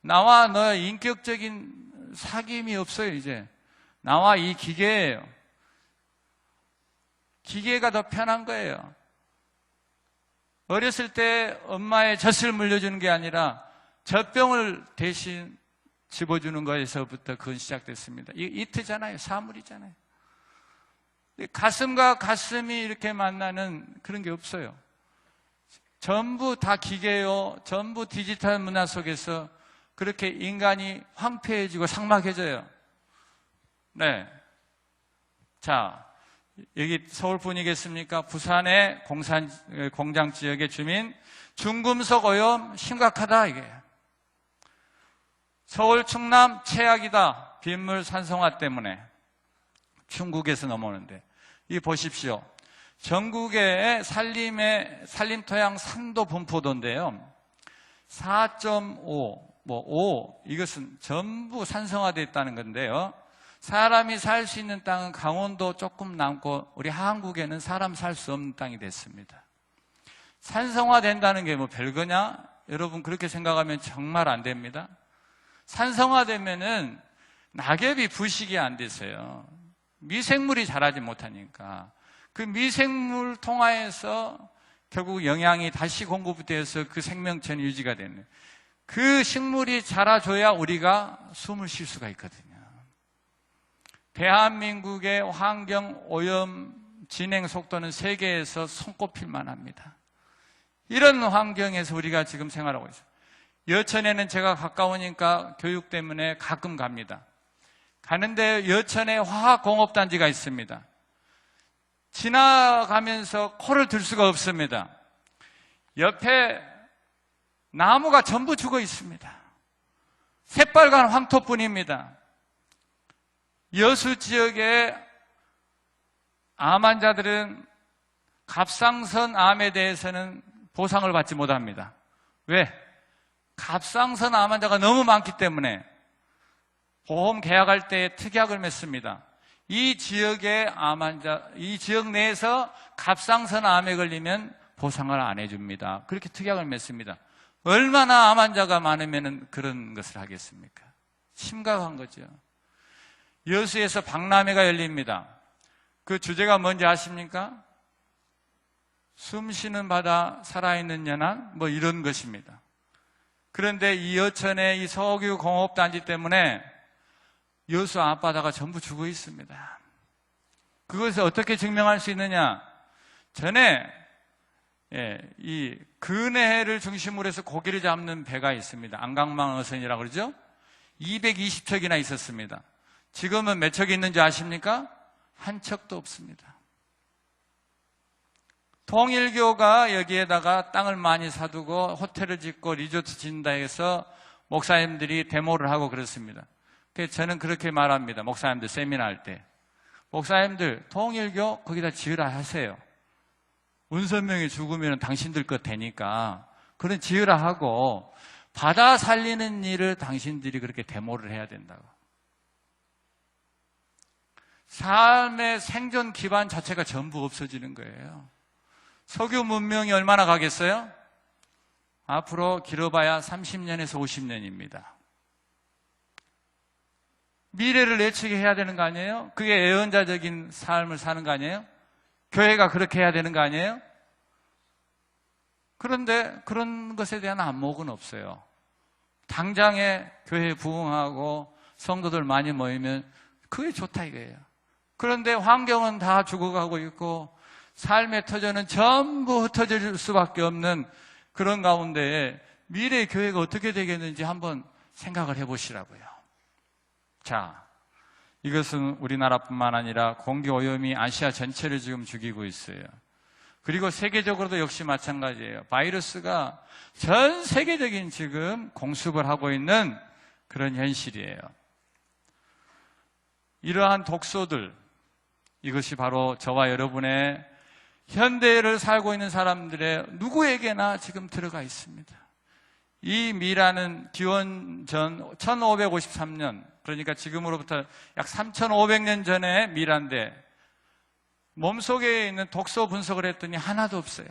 나와 너의 인격적인 사귐이 없어요. 이제 나와 이 기계예요. 기계가 더 편한 거예요. 어렸을 때 엄마의 젖을 물려주는 게 아니라 젖병을 대신 집어주는 거에서부터 그건 시작됐습니다. 이 이트잖아요. 사물이잖아요. 가슴과 가슴이 이렇게 만나는 그런 게 없어요. 전부 다 기계요, 전부 디지털 문화 속에서 그렇게 인간이 황폐해지고 삭막해져요. 네. 자, 여기 서울뿐이겠습니까? 부산의 공장 지역의 주민 중금속 오염 심각하다 이게. 서울 충남 최악이다. 빗물 산성화 때문에. 중국에서 넘어오는데 이 보십시오. 전국의 산림토양 산도 분포도인데요. 4.5, 5 이것은 전부 산성화되어 있다는 건데요. 사람이 살 수 있는 땅은 강원도 조금 남고 우리 한국에는 사람 살 수 없는 땅이 됐습니다. 산성화된다는 게 뭐 별거냐? 여러분 그렇게 생각하면 정말 안 됩니다. 산성화되면은 낙엽이 부식이 안 돼서요. 미생물이 자라지 못하니까 그 미생물 통하에서 결국 영양이 다시 공급돼서 그 생명체는 유지가 되는, 그 식물이 자라줘야 우리가 숨을 쉴 수가 있거든요. 대한민국의 환경 오염 진행 속도는 세계에서 손꼽힐만 합니다. 이런 환경에서 우리가 지금 생활하고 있어요. 여천에는 제가 가까우니까 교육 때문에 가끔 갑니다. 가는데 여천에 화학공업단지가 있습니다. 지나가면서 코를 들 수가 없습니다. 옆에 나무가 전부 죽어 있습니다. 새빨간 황토뿐입니다. 여수 지역의 암 환자들은 갑상선 암에 대해서는 보상을 받지 못합니다. 왜? 갑상선 암 환자가 너무 많기 때문에 보험 계약할 때 특약을 맺습니다. 이 지역의 암 환자, 이 지역 내에서 갑상선 암에 걸리면 보상을 안 해줍니다. 그렇게 특약을 맺습니다. 얼마나 암 환자가 많으면 그런 것을 하겠습니까? 심각한 거죠. 여수에서 박람회가 열립니다. 그 주제가 뭔지 아십니까? 숨 쉬는 바다, 살아있는 연안, 뭐 이런 것입니다. 그런데 이 여천의 이 석유 공업단지 때문에 여수 앞바다가 전부 죽어 있습니다. 그것을 어떻게 증명할 수 있느냐? 전에 이 근해를 중심으로 해서 고기를 잡는 배가 있습니다. 안강망 어선이라고 그러죠? 220척이나 있었습니다. 지금은 몇 척이 있는지 아십니까? 한 척도 없습니다. 통일교가 여기에다가 땅을 많이 사두고 호텔을 짓고 리조트 짓는다 해서 목사님들이 데모를 하고 그렇습니다. 그래서 저는 그렇게 말합니다. 목사님들 세미나 할 때. 목사님들 통일교 거기다 지으라 하세요. 운선명이 죽으면 당신들 것 되니까 그런 지으라 하고 바다 살리는 일을 당신들이 그렇게 데모를 해야 된다고. 삶의 생존 기반 자체가 전부 없어지는 거예요. 석유 문명이 얼마나 가겠어요? 앞으로 길어봐야 30년에서 50년입니다. 미래를 예측해야 되는 거 아니에요? 그게 예언자적인 삶을 사는 거 아니에요? 교회가 그렇게 해야 되는 거 아니에요? 그런데 그런 것에 대한 안목은 없어요. 당장에 교회에 부흥하고 성도들 많이 모이면 그게 좋다 이거예요. 그런데 환경은 다 죽어가고 있고 삶의 터전은 전부 흩어질 수밖에 없는 그런 가운데 미래의 교회가 어떻게 되겠는지 한번 생각을 해보시라고요. 자, 이것은 우리나라뿐만 아니라 공기오염이 아시아 전체를 지금 죽이고 있어요. 그리고 세계적으로도 역시 마찬가지예요. 바이러스가 전 세계적인 지금 공습을 하고 있는 그런 현실이에요. 이러한 독소들, 이것이 바로 저와 여러분의 현대를 살고 있는 사람들의 누구에게나 지금 들어가 있습니다. 이 미라는 기원전 1553년, 그러니까 지금으로부터 약 3500년 전의 미라인데 몸속에 있는 독소 분석을 했더니 하나도 없어요.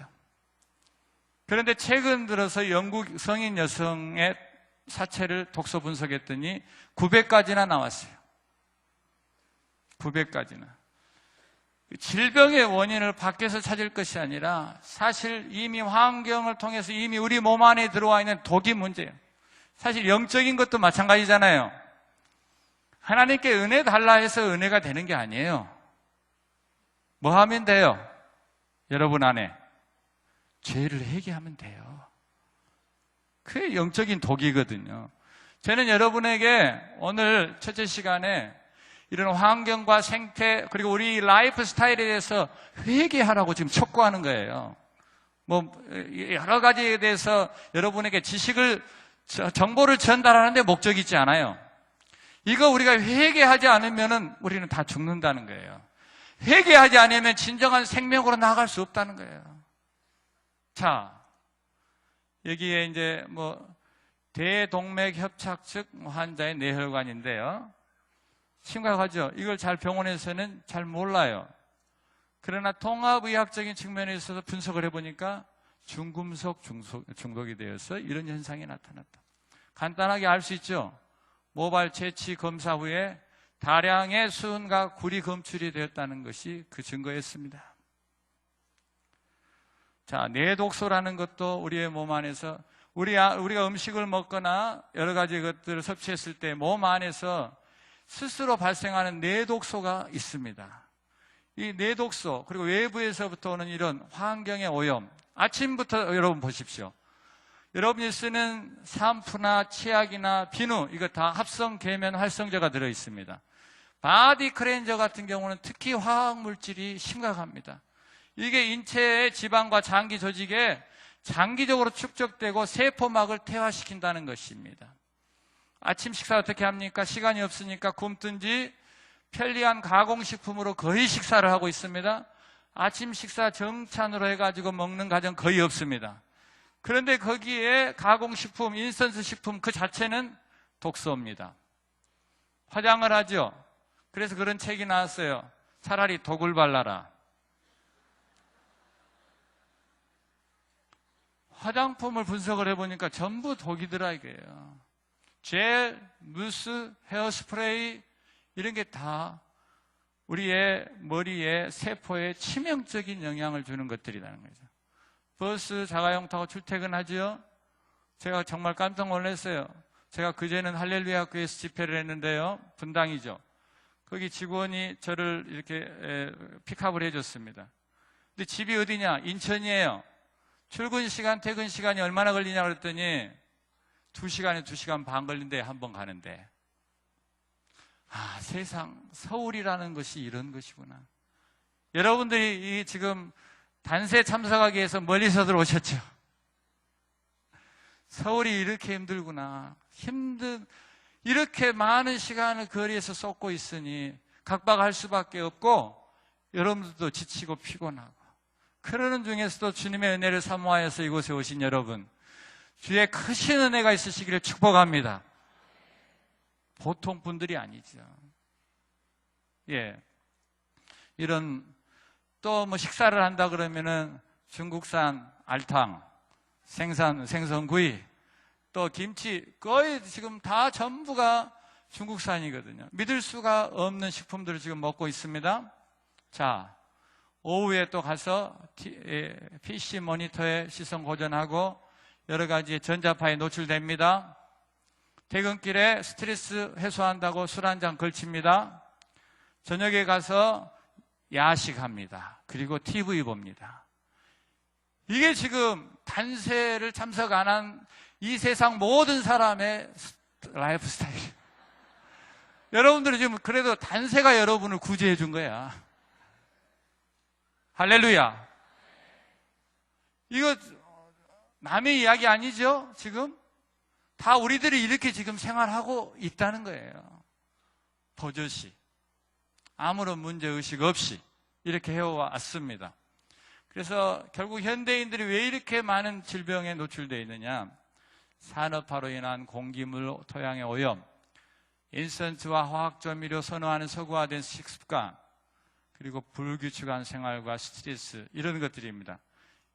그런데 최근 들어서 영국 성인 여성의 사체를 독소 분석했더니 900가지나 나왔어요. 900가지나. 질병의 원인을 밖에서 찾을 것이 아니라 사실 이미 환경을 통해서 이미 우리 몸 안에 들어와 있는 독이 문제예요. 사실 영적인 것도 마찬가지잖아요. 하나님께 은혜 달라 해서 은혜가 되는 게 아니에요. 뭐 하면 돼요? 여러분 안에 죄를 회개하면 돼요. 그게 영적인 독이거든요. 저는 여러분에게 오늘 첫째 시간에 이런 환경과 생태 그리고 우리 라이프 스타일에 대해서 회개하라고 지금 촉구하는 거예요. 뭐 여러 가지에 대해서 여러분에게 지식을 정보를 전달하는 데 목적이 있지 않아요. 이거 우리가 회개하지 않으면 우리는 다 죽는다는 거예요. 회개하지 않으면 진정한 생명으로 나아갈 수 없다는 거예요. 자, 여기에 이제 대동맥협착증 환자의 뇌혈관인데요. 심각하죠. 이걸 잘 병원에서는 잘 몰라요. 그러나 통합의학적인 측면에 있어서 분석을 해보니까 중금속 중독이 되어서 이런 현상이 나타났다. 간단하게 알 수 있죠. 모발 채취 검사 후에 다량의 수은과 구리 검출이 되었다는 것이 그 증거였습니다. 자, 뇌독소라는 것도 우리의 몸 안에서 우리가 음식을 먹거나 여러 가지 것들을 섭취했을 때 몸 안에서 스스로 발생하는 뇌독소가 있습니다. 이 뇌독소 그리고 외부에서부터 오는 이런 환경의 오염, 아침부터 여러분 보십시오. 여러분이 쓰는 샴푸나 치약이나 비누 이거 다 합성 계면 활성제가 들어있습니다. 바디 클렌저 같은 경우는 특히 화학물질이 심각합니다. 이게 인체의 지방과 장기 조직에 장기적으로 축적되고 세포막을 퇴화시킨다는 것입니다. 아침 식사 어떻게 합니까? 시간이 없으니까 굶든지 편리한 가공식품으로 거의 식사를 하고 있습니다. 아침 식사 정찬으로 해가지고 먹는 가정 거의 없습니다. 그런데 거기에 가공식품, 인스턴트 식품 그 자체는 독소입니다. 화장을 하죠. 그래서 그런 책이 나왔어요. 차라리 독을 발라라. 화장품을 분석을 해보니까 전부 독이더라 이거예요. 젤, 무스, 헤어스프레이 이런 게 다 우리의 머리에 세포에 치명적인 영향을 주는 것들이라는 거죠. 버스 자가용 타고 출퇴근하죠. 제가 정말 깜짝 놀랐어요. 제가 그제는 할렐루야 학교에서 집회를 했는데요. 분당이죠. 거기 직원이 저를 이렇게 픽업을 해줬습니다. 근데 집이 어디냐? 인천이에요. 출근 시간, 퇴근 시간이 얼마나 걸리냐 그랬더니 2시간에 2시간 반 걸린대, 한 번 가는데. 아, 세상, 서울이라는 것이 이런 것이구나. 여러분들이 지금 단세 참석하기 위해서 멀리서들 오셨죠? 서울이 이렇게 힘들구나. 이렇게 많은 시간을 거리에서 쏟고 있으니 각박할 수밖에 없고 여러분들도 지치고 피곤하고 그러는 중에서도 주님의 은혜를 사모하여서 이곳에 오신 여러분 주의 크신 은혜가 있으시기를 축복합니다. 보통 분들이 아니죠. 예. 이런 또 식사를 한다 그러면은 중국산 알탕, 생선구이, 또 김치 거의 지금 다 전부가 중국산이거든요. 믿을 수가 없는 식품들을 지금 먹고 있습니다. 자, 오후에 또 가서 PC 모니터에 시선 고전하고 여러 가지 전자파에 노출됩니다. 퇴근길에 스트레스 해소한다고 술 한잔 걸칩니다. 저녁에 가서 야식합니다. 그리고 TV 봅니다. 이게 지금 단세를 참석 안 한 이 세상 모든 사람의 라이프 스타일이에요. 여러분들이 지금 그래도 단세가 여러분을 구제해 준 거야. 할렐루야. 이거 남의 이야기 아니죠? 지금? 다 우리들이 이렇게 지금 생활하고 있다는 거예요. 버젓이. 아무런 문제의식 없이 이렇게 해왔습니다. 그래서 결국 현대인들이 왜 이렇게 많은 질병에 노출되어 있느냐? 산업화로 인한 공기물, 토양의 오염, 인센트와 화학조미료 선호하는 서구화된 식습관, 그리고 불규칙한 생활과 스트레스, 이런 것들입니다.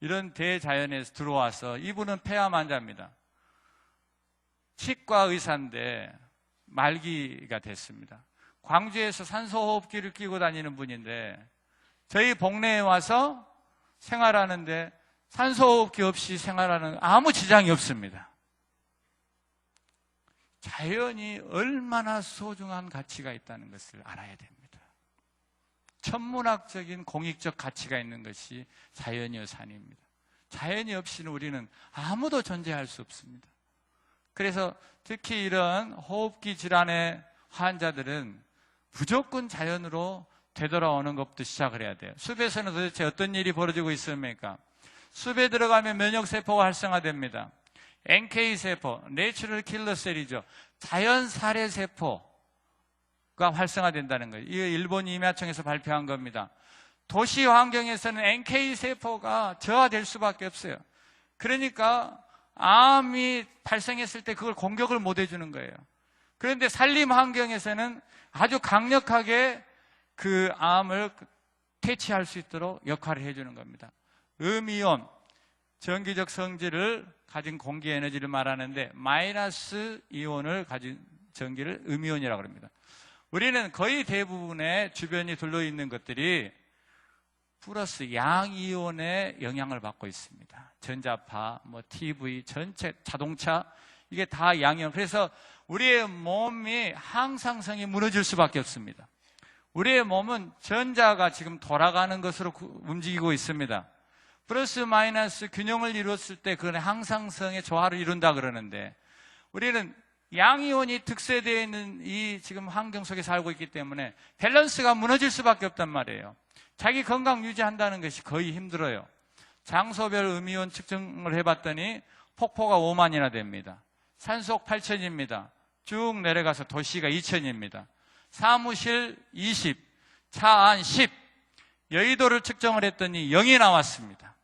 이런 대자연에서 들어와서 이분은 폐암 환자입니다. 치과 의사인데 말기가 됐습니다. 광주에서 산소호흡기를 끼고 다니는 분인데 저희 복내에 와서 생활하는데 산소호흡기 없이 생활하는 아무 지장이 없습니다. 자연이 얼마나 소중한 가치가 있다는 것을 알아야 됩니다. 천문학적인 공익적 가치가 있는 것이 자연이요 산입니다. 자연이 없이는 우리는 아무도 존재할 수 없습니다. 그래서 특히 이런 호흡기 질환의 환자들은 무조건 자연으로 되돌아오는 것부터 시작을 해야 돼요. 숲에서는 도대체 어떤 일이 벌어지고 있습니까? 숲에 들어가면 면역세포가 활성화됩니다. NK세포, 내추럴 킬러셀이죠. 자연 살해세포가 활성화된다는 거예요. 이거 일본 임야청에서 발표한 겁니다. 도시 환경에서는 NK세포가 저하될 수밖에 없어요. 그러니까 암이 발생했을 때 그걸 공격을 못 해주는 거예요. 그런데 산림 환경에서는 아주 강력하게 그 암을 퇴치할 수 있도록 역할을 해주는 겁니다. 음이온, 전기적 성질을 가진 공기 에너지를 말하는데 마이너스 이온을 가진 전기를 음이온이라고 합니다. 우리는 거의 대부분의 주변이 둘러있는 것들이 플러스 양이온의 영향을 받고 있습니다. 전자파, TV, 전체 자동차, 이게 다 양이온. 그래서 우리의 몸이 항상성이 무너질 수밖에 없습니다. 우리의 몸은 전자가 지금 돌아가는 것으로 움직이고 있습니다. 플러스 마이너스 균형을 이루었을 때 그건 항상성의 조화를 이룬다 그러는데 우리는 양이온이 득세되어 있는 이 지금 환경 속에 살고 있기 때문에 밸런스가 무너질 수밖에 없단 말이에요. 자기 건강 유지한다는 것이 거의 힘들어요. 장소별 음이온 측정을 해봤더니 폭포가 5만이나 됩니다. 산속 8천입니다. 쭉 내려가서 도시가 2천입니다. 사무실 20, 차 안 10, 여의도를 측정을 했더니 0이 나왔습니다.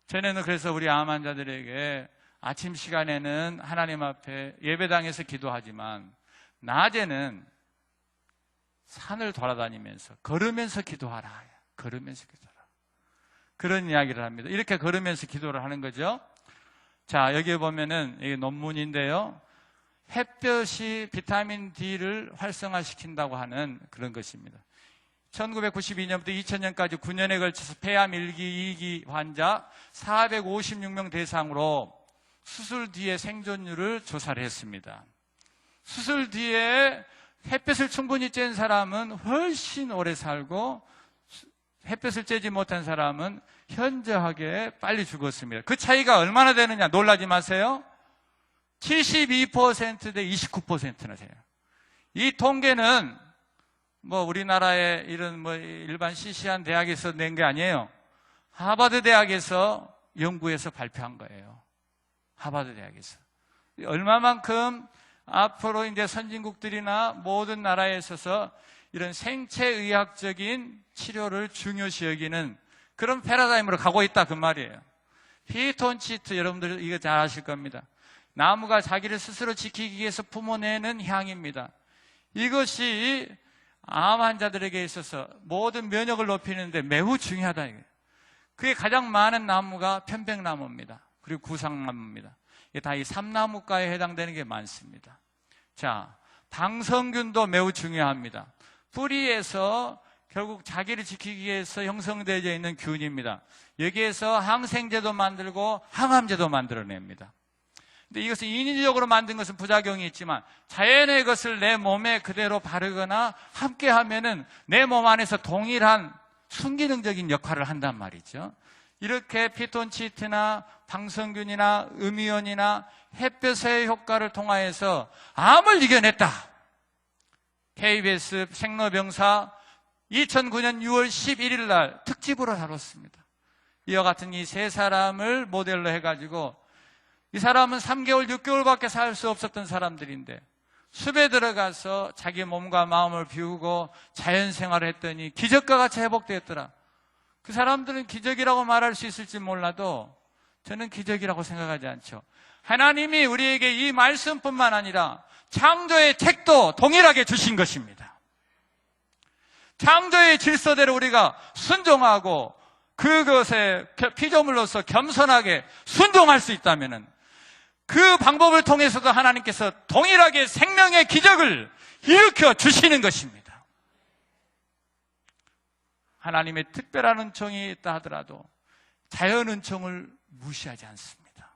전에는 그래서 우리 암 환자들에게 아침 시간에는 하나님 앞에 예배당에서 기도하지만 낮에는 산을 돌아다니면서 걸으면서 기도하라. 걸으면서 기도하라. 그런 이야기를 합니다. 이렇게 걸으면서 기도를 하는 거죠. 자, 여기에 보면은 이게 논문인데요. 햇볕이 비타민 D를 활성화시킨다고 하는 그런 것입니다. 1992년부터 2000년까지 9년에 걸쳐서 폐암 1기, 2기 환자 456명 대상으로 수술 뒤의 생존율을 조사를 했습니다. 수술 뒤에 햇볕을 충분히 쬐는 사람은 훨씬 오래 살고 햇볕을 쬐지 못한 사람은 현저하게 빨리 죽었습니다. 그 차이가 얼마나 되느냐 놀라지 마세요. 72% 대 29%나 돼요. 이 통계는 우리나라의 이런 일반 시시한 대학에서 낸 게 아니에요. 하버드 대학에서 연구해서 발표한 거예요. 하버드 대학에서. 얼마만큼 앞으로 이제 선진국들이나 모든 나라에 있어서 이런 생체의학적인 치료를 중요시 여기는 그런 패러다임으로 가고 있다 그 말이에요. 피톤치드 여러분들 이거 잘 아실 겁니다. 나무가 자기를 스스로 지키기 위해서 품어내는 향입니다. 이것이 암 환자들에게 있어서 모든 면역을 높이는데 매우 중요하다. 그게 가장 많은 나무가 편백나무입니다. 그리고 구상나무입니다. 이게 다 이 삼나무과에 해당되는 게 많습니다. 자, 방성균도 매우 중요합니다. 뿌리에서 결국 자기를 지키기 위해서 형성되어 있는 균입니다. 여기에서 항생제도 만들고 항암제도 만들어냅니다. 근데 이것을 인위적으로 만든 것은 부작용이 있지만 자연의 것을 내 몸에 그대로 바르거나 함께 하면은 내 몸 안에서 동일한 순기능적인 역할을 한단 말이죠. 이렇게 피톤치드나 방성균이나 음이온이나 햇볕의 효과를 통하여서 암을 이겨냈다. KBS 생로병사 2009년 6월 11일 날 특집으로 다뤘습니다. 이와 같은 이 세 사람을 모델로 해가지고 이 사람은 3개월, 6개월밖에 살 수 없었던 사람들인데 숲에 들어가서 자기 몸과 마음을 비우고 자연생활을 했더니 기적과 같이 회복되었더라. 그 사람들은 기적이라고 말할 수 있을지 몰라도 저는 기적이라고 생각하지 않죠. 하나님이 우리에게 이 말씀뿐만 아니라 창조의 책도 동일하게 주신 것입니다. 창조의 질서대로 우리가 순종하고 그것에 피조물로서 겸손하게 순종할 수 있다면 그 방법을 통해서도 하나님께서 동일하게 생명의 기적을 일으켜 주시는 것입니다. 하나님의 특별한 은총이 있다 하더라도 자연 은총을 무시하지 않습니다.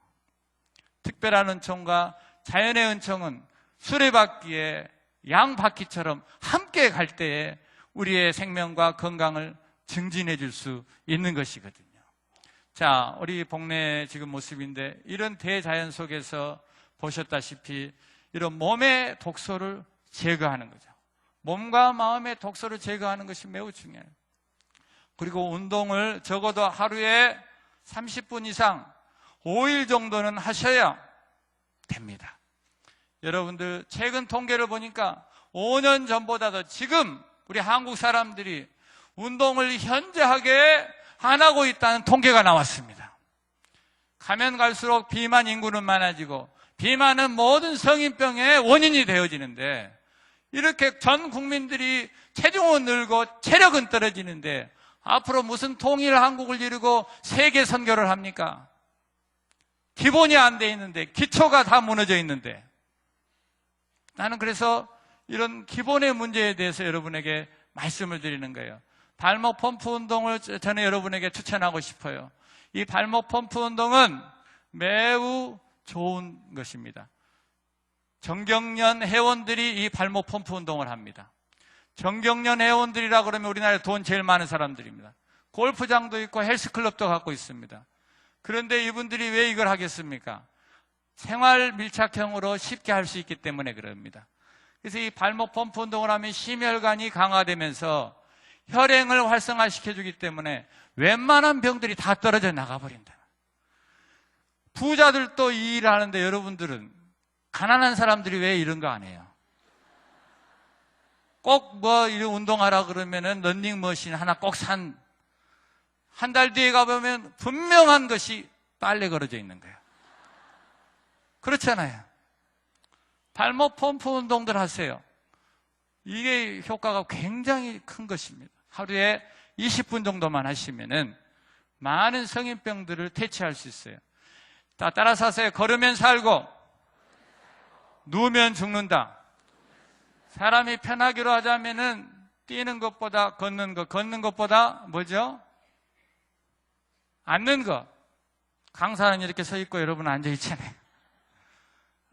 특별한 은총과 자연의 은총은 수레바퀴에 양바퀴처럼 함께 갈 때에 우리의 생명과 건강을 증진해 줄 수 있는 것이거든요. 자, 우리 복내 지금 모습인데 이런 대자연 속에서 보셨다시피 이런 몸의 독소를 제거하는 거죠. 몸과 마음의 독소를 제거하는 것이 매우 중요해요. 그리고 운동을 적어도 하루에 30분 이상 5일 정도는 하셔야 됩니다. 여러분들 최근 통계를 보니까 5년 전보다도 지금 우리 한국 사람들이 운동을 현저하게 안 하고 있다는 통계가 나왔습니다. 가면 갈수록 비만 인구는 많아지고 비만은 모든 성인병의 원인이 되어지는데 이렇게 전 국민들이 체중은 늘고 체력은 떨어지는데 앞으로 무슨 통일 한국을 이루고 세계 선교를 합니까? 기본이 안 돼 있는데 기초가 다 무너져 있는데 나는 그래서 이런 기본의 문제에 대해서 여러분에게 말씀을 드리는 거예요. 발목 펌프 운동을 저는 여러분에게 추천하고 싶어요. 이 발목 펌프 운동은 매우 좋은 것입니다. 정경련 회원들이 이 발목 펌프 운동을 합니다. 정경련 회원들이라 그러면 우리나라에 돈 제일 많은 사람들입니다. 골프장도 있고 헬스클럽도 갖고 있습니다. 그런데 이분들이 왜 이걸 하겠습니까? 생활 밀착형으로 쉽게 할 수 있기 때문에 그럽니다. 그래서 이 발목 펌프 운동을 하면 심혈관이 강화되면서 혈행을 활성화시켜주기 때문에 웬만한 병들이 다 떨어져 나가버린다. 부자들도 이 일을 하는데 여러분들은 가난한 사람들이 왜 이런 거 안 해요? 꼭 뭐 이런 운동하라 그러면은 런닝머신 하나 꼭 한 달 뒤에 가보면 분명한 것이 빨래 걸어져 있는 거예요. 그렇잖아요. 발목 펌프 운동들 하세요. 이게 효과가 굉장히 큰 것입니다. 하루에 20분 정도만 하시면은 많은 성인병들을 퇴치할 수 있어요. 따라서 하세요. 걸으면 살고 누우면 죽는다. 사람이 편하기로 하자면은 뛰는 것보다 걷는 것보다 뭐죠? 앉는 것. 강사는 이렇게 서 있고 여러분 앉아 있잖아요.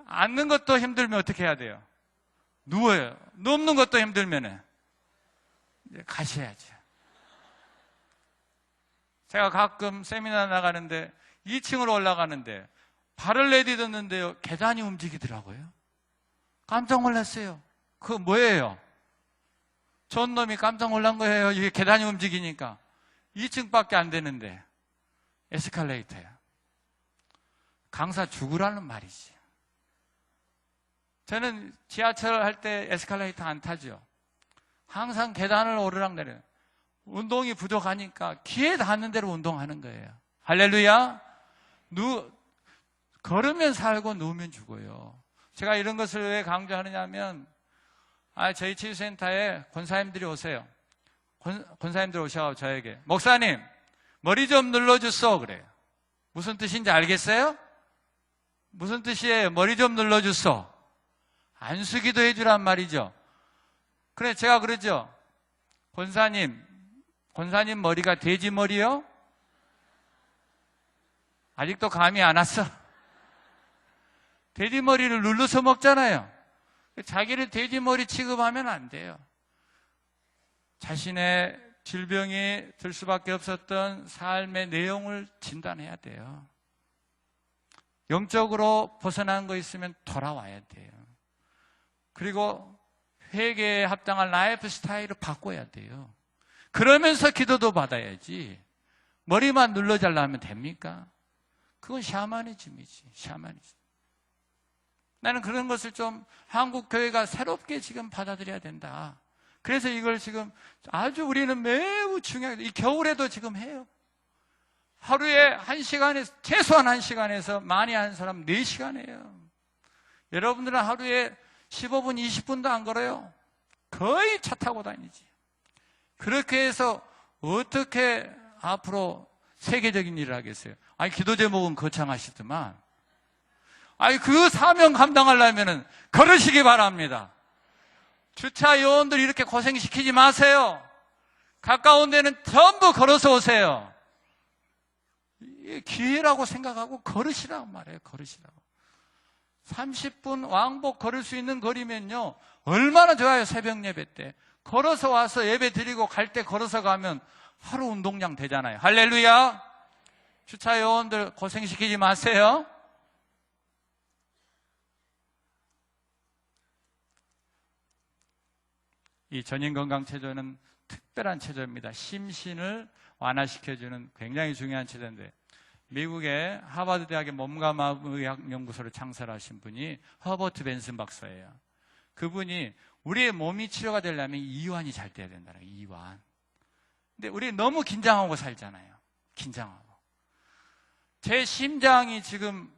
앉는 것도 힘들면 어떻게 해야 돼요? 누워요. 눕는 것도 힘들면은 이제 가셔야죠. 제가 가끔 세미나 나가는데 2층으로 올라가는데 발을 내딛었는데요, 계단이 움직이더라고요. 깜짝 놀랐어요. 그거 뭐예요? 전 놈이 깜짝 놀란 거예요. 이게 계단이 움직이니까. 2층밖에 안 되는데 에스컬레이터야. 강사 죽으라는 말이지. 저는 지하철 할 때 에스컬레이터 안 타죠. 항상 계단을 오르락내려요. 운동이 부족하니까 기에 닿는 대로 운동하는 거예요. 할렐루야. 걸으면 살고 누우면 죽어요. 제가 이런 것을 왜 강조하느냐면 저희 치유센터에 권사님들이 오세요. 권사님들 오셔서 저에게 목사님 머리 좀 눌러주소 그래요. 무슨 뜻인지 알겠어요? 무슨 뜻이에요? 머리 좀 눌러주소. 안수기도 해주란 말이죠. 그래 제가 그러죠. 권사님 머리가 돼지 머리요? 아직도 감이 안 왔어? 돼지 머리를 눌러서 먹잖아요. 자기를 돼지 머리 취급하면 안 돼요. 자신의 질병이 들 수밖에 없었던 삶의 내용을 진단해야 돼요. 영적으로 벗어난 거 있으면 돌아와야 돼요. 그리고 회개에 합당한 라이프 스타일을 바꿔야 돼요. 그러면서 기도도 받아야지. 머리만 눌러달라 하면 됩니까? 그건 샤머니즘이지. 샤머니즘. 나는 그런 것을 좀 한국 교회가 새롭게 지금 받아들여야 된다. 그래서 이걸 지금 아주 우리는 매우 중요하게, 이 겨울에도 지금 해요. 하루에 1시간에서, 최소한 1시간에서 많이 하는 사람 4시간이에요. 여러분들은 하루에 15분, 20분도 안 걸어요. 거의 차 타고 다니지. 그렇게 해서 어떻게 앞으로 세계적인 일을 하겠어요? 아니, 기도 제목은 거창하시더만. 아니, 그 사명 감당하려면은 걸으시기 바랍니다. 주차 요원들 이렇게 고생시키지 마세요. 가까운 데는 전부 걸어서 오세요. 이게 기회라고 생각하고 걸으시라고 말해요. 걸으시라고. 30분 왕복 걸을 수 있는 거리면요, 얼마나 좋아요. 새벽 예배 때 걸어서 와서 예배 드리고 갈 때 걸어서 가면 하루 운동량 되잖아요. 할렐루야. 주차 요원들 고생시키지 마세요. 이 전인건강체조는 특별한 체조입니다. 심신을 완화시켜주는 굉장히 중요한 체조인데, 미국의 하버드 대학의 몸과 마음의학 연구소를 창설하신 분이 허버트 벤슨 박사예요. 그분이 우리의 몸이 치료가 되려면 이완이 잘 돼야 된다는 거예요. 이완. 근데 우리 너무 긴장하고 살잖아요. 긴장하고. 제 심장이 지금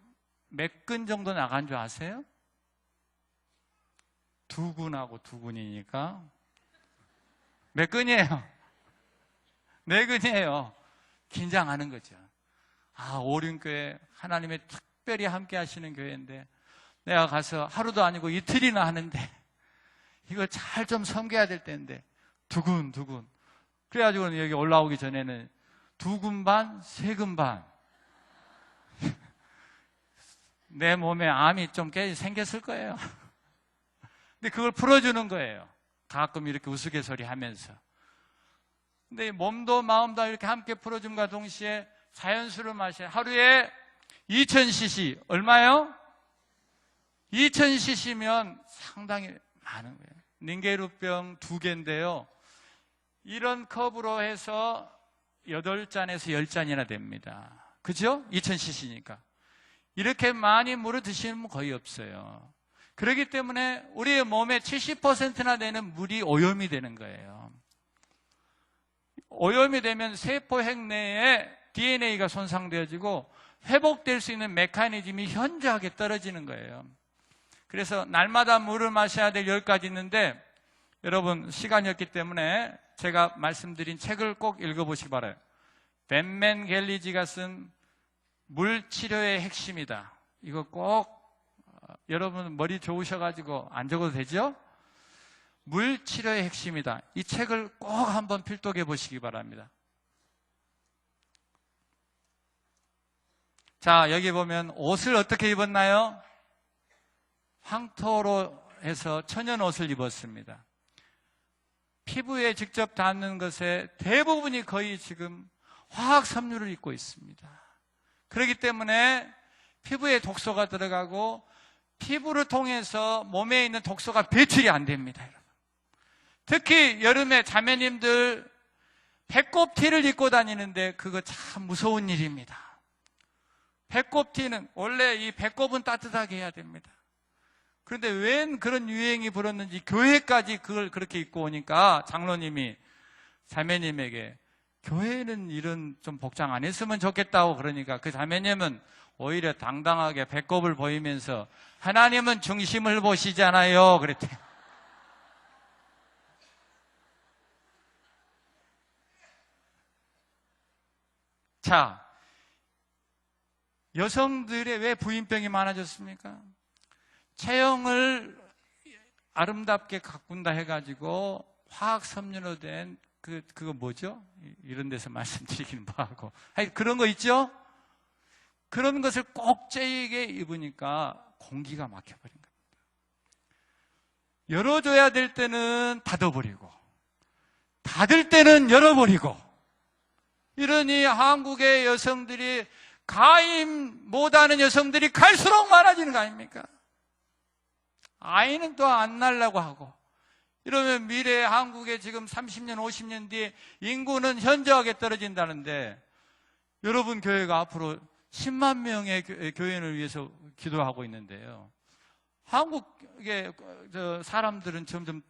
몇 근 정도 나간 줄 아세요? 2근하고 2근이니까 몇 근이에요? 4근이에요. 긴장하는 거죠. 아, 오륜교회 하나님의 특별히 함께 하시는 교회인데 내가 가서 하루도 아니고 이틀이나 하는데 이걸 잘 좀 섬겨야 될 텐데 2근 그래가지고 여기 올라오기 전에는 2근 반, 3근 반 내 몸에 암이 좀 생겼을 거예요. 근데 그걸 풀어주는 거예요. 가끔 이렇게 우스갯소리 하면서. 근데 몸도 마음도 이렇게 함께 풀어줌과 동시에 자연수를 마셔요. 하루에 2000cc. 얼마요? 2000cc면 상당히 많은 거예요. 닌게루병 2개인데요. 이런 컵으로 해서 8잔에서 10잔이나 됩니다. 그죠? 2000cc니까. 이렇게 많이 물을 드시는 분 거의 없어요. 그렇기 때문에 우리의 몸의 70%나 되는 물이 오염이 되는 거예요. 오염이 되면 세포 핵내에 DNA가 손상되어지고 회복될 수 있는 메커니즘이 현저하게 떨어지는 거예요. 그래서 날마다 물을 마셔야 될 10가지 있는데 여러분 시간이 없기 때문에 제가 말씀드린 책을 꼭 읽어보시기 바라요. 벤맨 갤리지가 쓴 물치료의 핵심이다. 이거 꼭 여러분 머리 좋으셔가지고 안 적어도 되죠? 물치료의 핵심이다. 이 책을 꼭 한번 필독해 보시기 바랍니다. 자, 여기 보면 옷을 어떻게 입었나요? 황토로 해서 천연 옷을 입었습니다. 피부에 직접 닿는 것의 대부분이 거의 지금 화학 섬유를 입고 있습니다. 그렇기 때문에 피부에 독소가 들어가고 피부를 통해서 몸에 있는 독소가 배출이 안 됩니다. 여러분. 특히 여름에 자매님들 배꼽티를 입고 다니는데 그거 참 무서운 일입니다. 배꼽티는 원래 이 배꼽은 따뜻하게 해야 됩니다. 그런데 웬 그런 유행이 불었는지 교회까지 그걸 그렇게 입고 오니까 장로님이 자매님에게 교회는 이런 좀 복장 안 했으면 좋겠다고 그러니까 그 자매님은 오히려 당당하게 배꼽을 보이면서 하나님은 중심을 보시잖아요 그랬대. 자, 여성들의 왜 부인병이 많아졌습니까? 체형을 아름답게 가꾼다 해가지고 화학 섬유로 된 그거 뭐죠? 이런 데서 말씀드리기는 뭐하고. 그런 거 있죠? 그런 것을 꼭 째이게 입으니까 공기가 막혀버린 겁니다. 열어줘야 될 때는 닫아버리고, 닫을 때는 열어버리고, 이러니 한국의 여성들이 가임 못하는 여성들이 갈수록 많아지는 거 아닙니까? 아이는 또 안 낳으려고 하고, 이러면 미래 한국에 지금 30년, 50년 뒤에 인구는 현저하게 떨어진다는데 여러분 교회가 앞으로 10만 명의 교인을 위해서 기도하고 있는데요. 한국의 사람들은 점점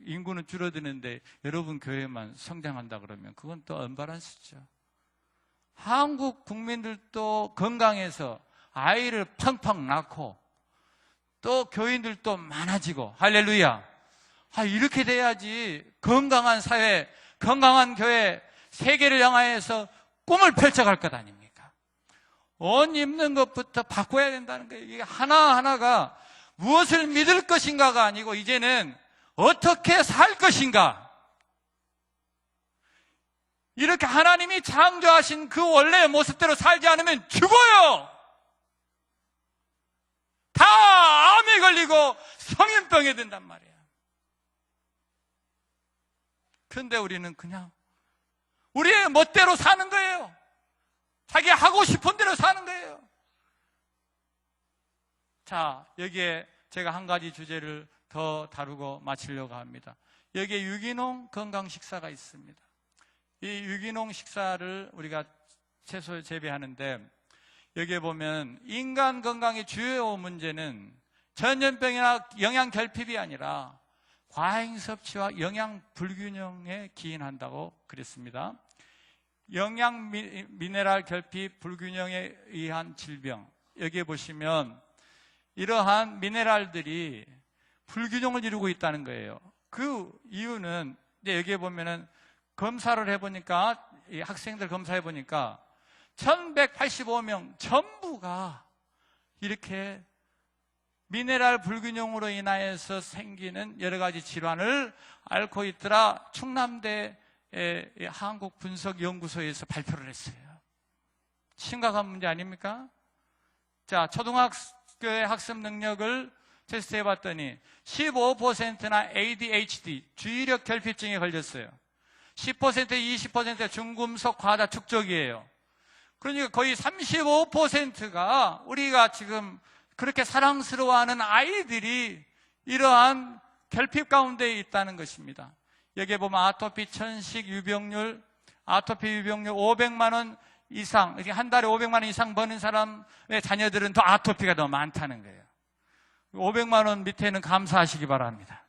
인구는 줄어드는데 여러분 교회만 성장한다 그러면 그건 또 언밸런스죠. 한국 국민들도 건강해서 아이를 펑펑 낳고 또 교인들도 많아지고, 할렐루야. 이렇게 돼야지 건강한 사회, 건강한 교회, 세계를 향하여서 꿈을 펼쳐갈 것 아닙니까? 옷 입는 것부터 바꿔야 된다는 거예요. 이게 하나하나가 무엇을 믿을 것인가가 아니고 이제는 어떻게 살 것인가. 이렇게 하나님이 창조하신 그 원래의 모습대로 살지 않으면 죽어요. 다 암에 걸리고 성인병에 든단 말이에요. 그런데 우리는 그냥 우리의 멋대로 사는 거예요. 자기 하고 싶은 대로 사는 거예요. 자, 여기에 제가 한 가지 주제를 더 다루고 마치려고 합니다. 여기에 유기농 건강 식사가 있습니다. 이 유기농 식사를 우리가 채소 재배하는데 여기에 보면 인간 건강의 주요 문제는 전염병이나 영양 결핍이 아니라 과잉 섭취와 영양 불균형에 기인한다고 그랬습니다. 영양 미네랄 결핍 불균형에 의한 질병, 여기에 보시면 이러한 미네랄들이 불균형을 이루고 있다는 거예요. 그 이유는 이제 여기에 보면은 검사를 해보니까, 이 학생들 검사해보니까 1185명 전부가 이렇게 미네랄 불균형으로 인하여서 생기는 여러 가지 질환을 앓고 있더라. 충남대 한국분석연구소에서 발표를 했어요. 심각한 문제 아닙니까? 자, 초등학교의 학습 능력을 테스트해 봤더니 15%나 ADHD, 주의력 결핍증에 걸렸어요. 10%, 20%가 중금속 과다 축적이에요. 그러니까 거의 35%가 우리가 지금 그렇게 사랑스러워하는 아이들이 이러한 결핍 가운데 있다는 것입니다. 여기에 보면 아토피 천식 유병률, 아토피 유병률 500만 원 이상, 한 달에 500만 원 이상 버는 사람의 자녀들은 더 아토피가 더 많다는 거예요. 500만 원 밑에는 감사하시기 바랍니다.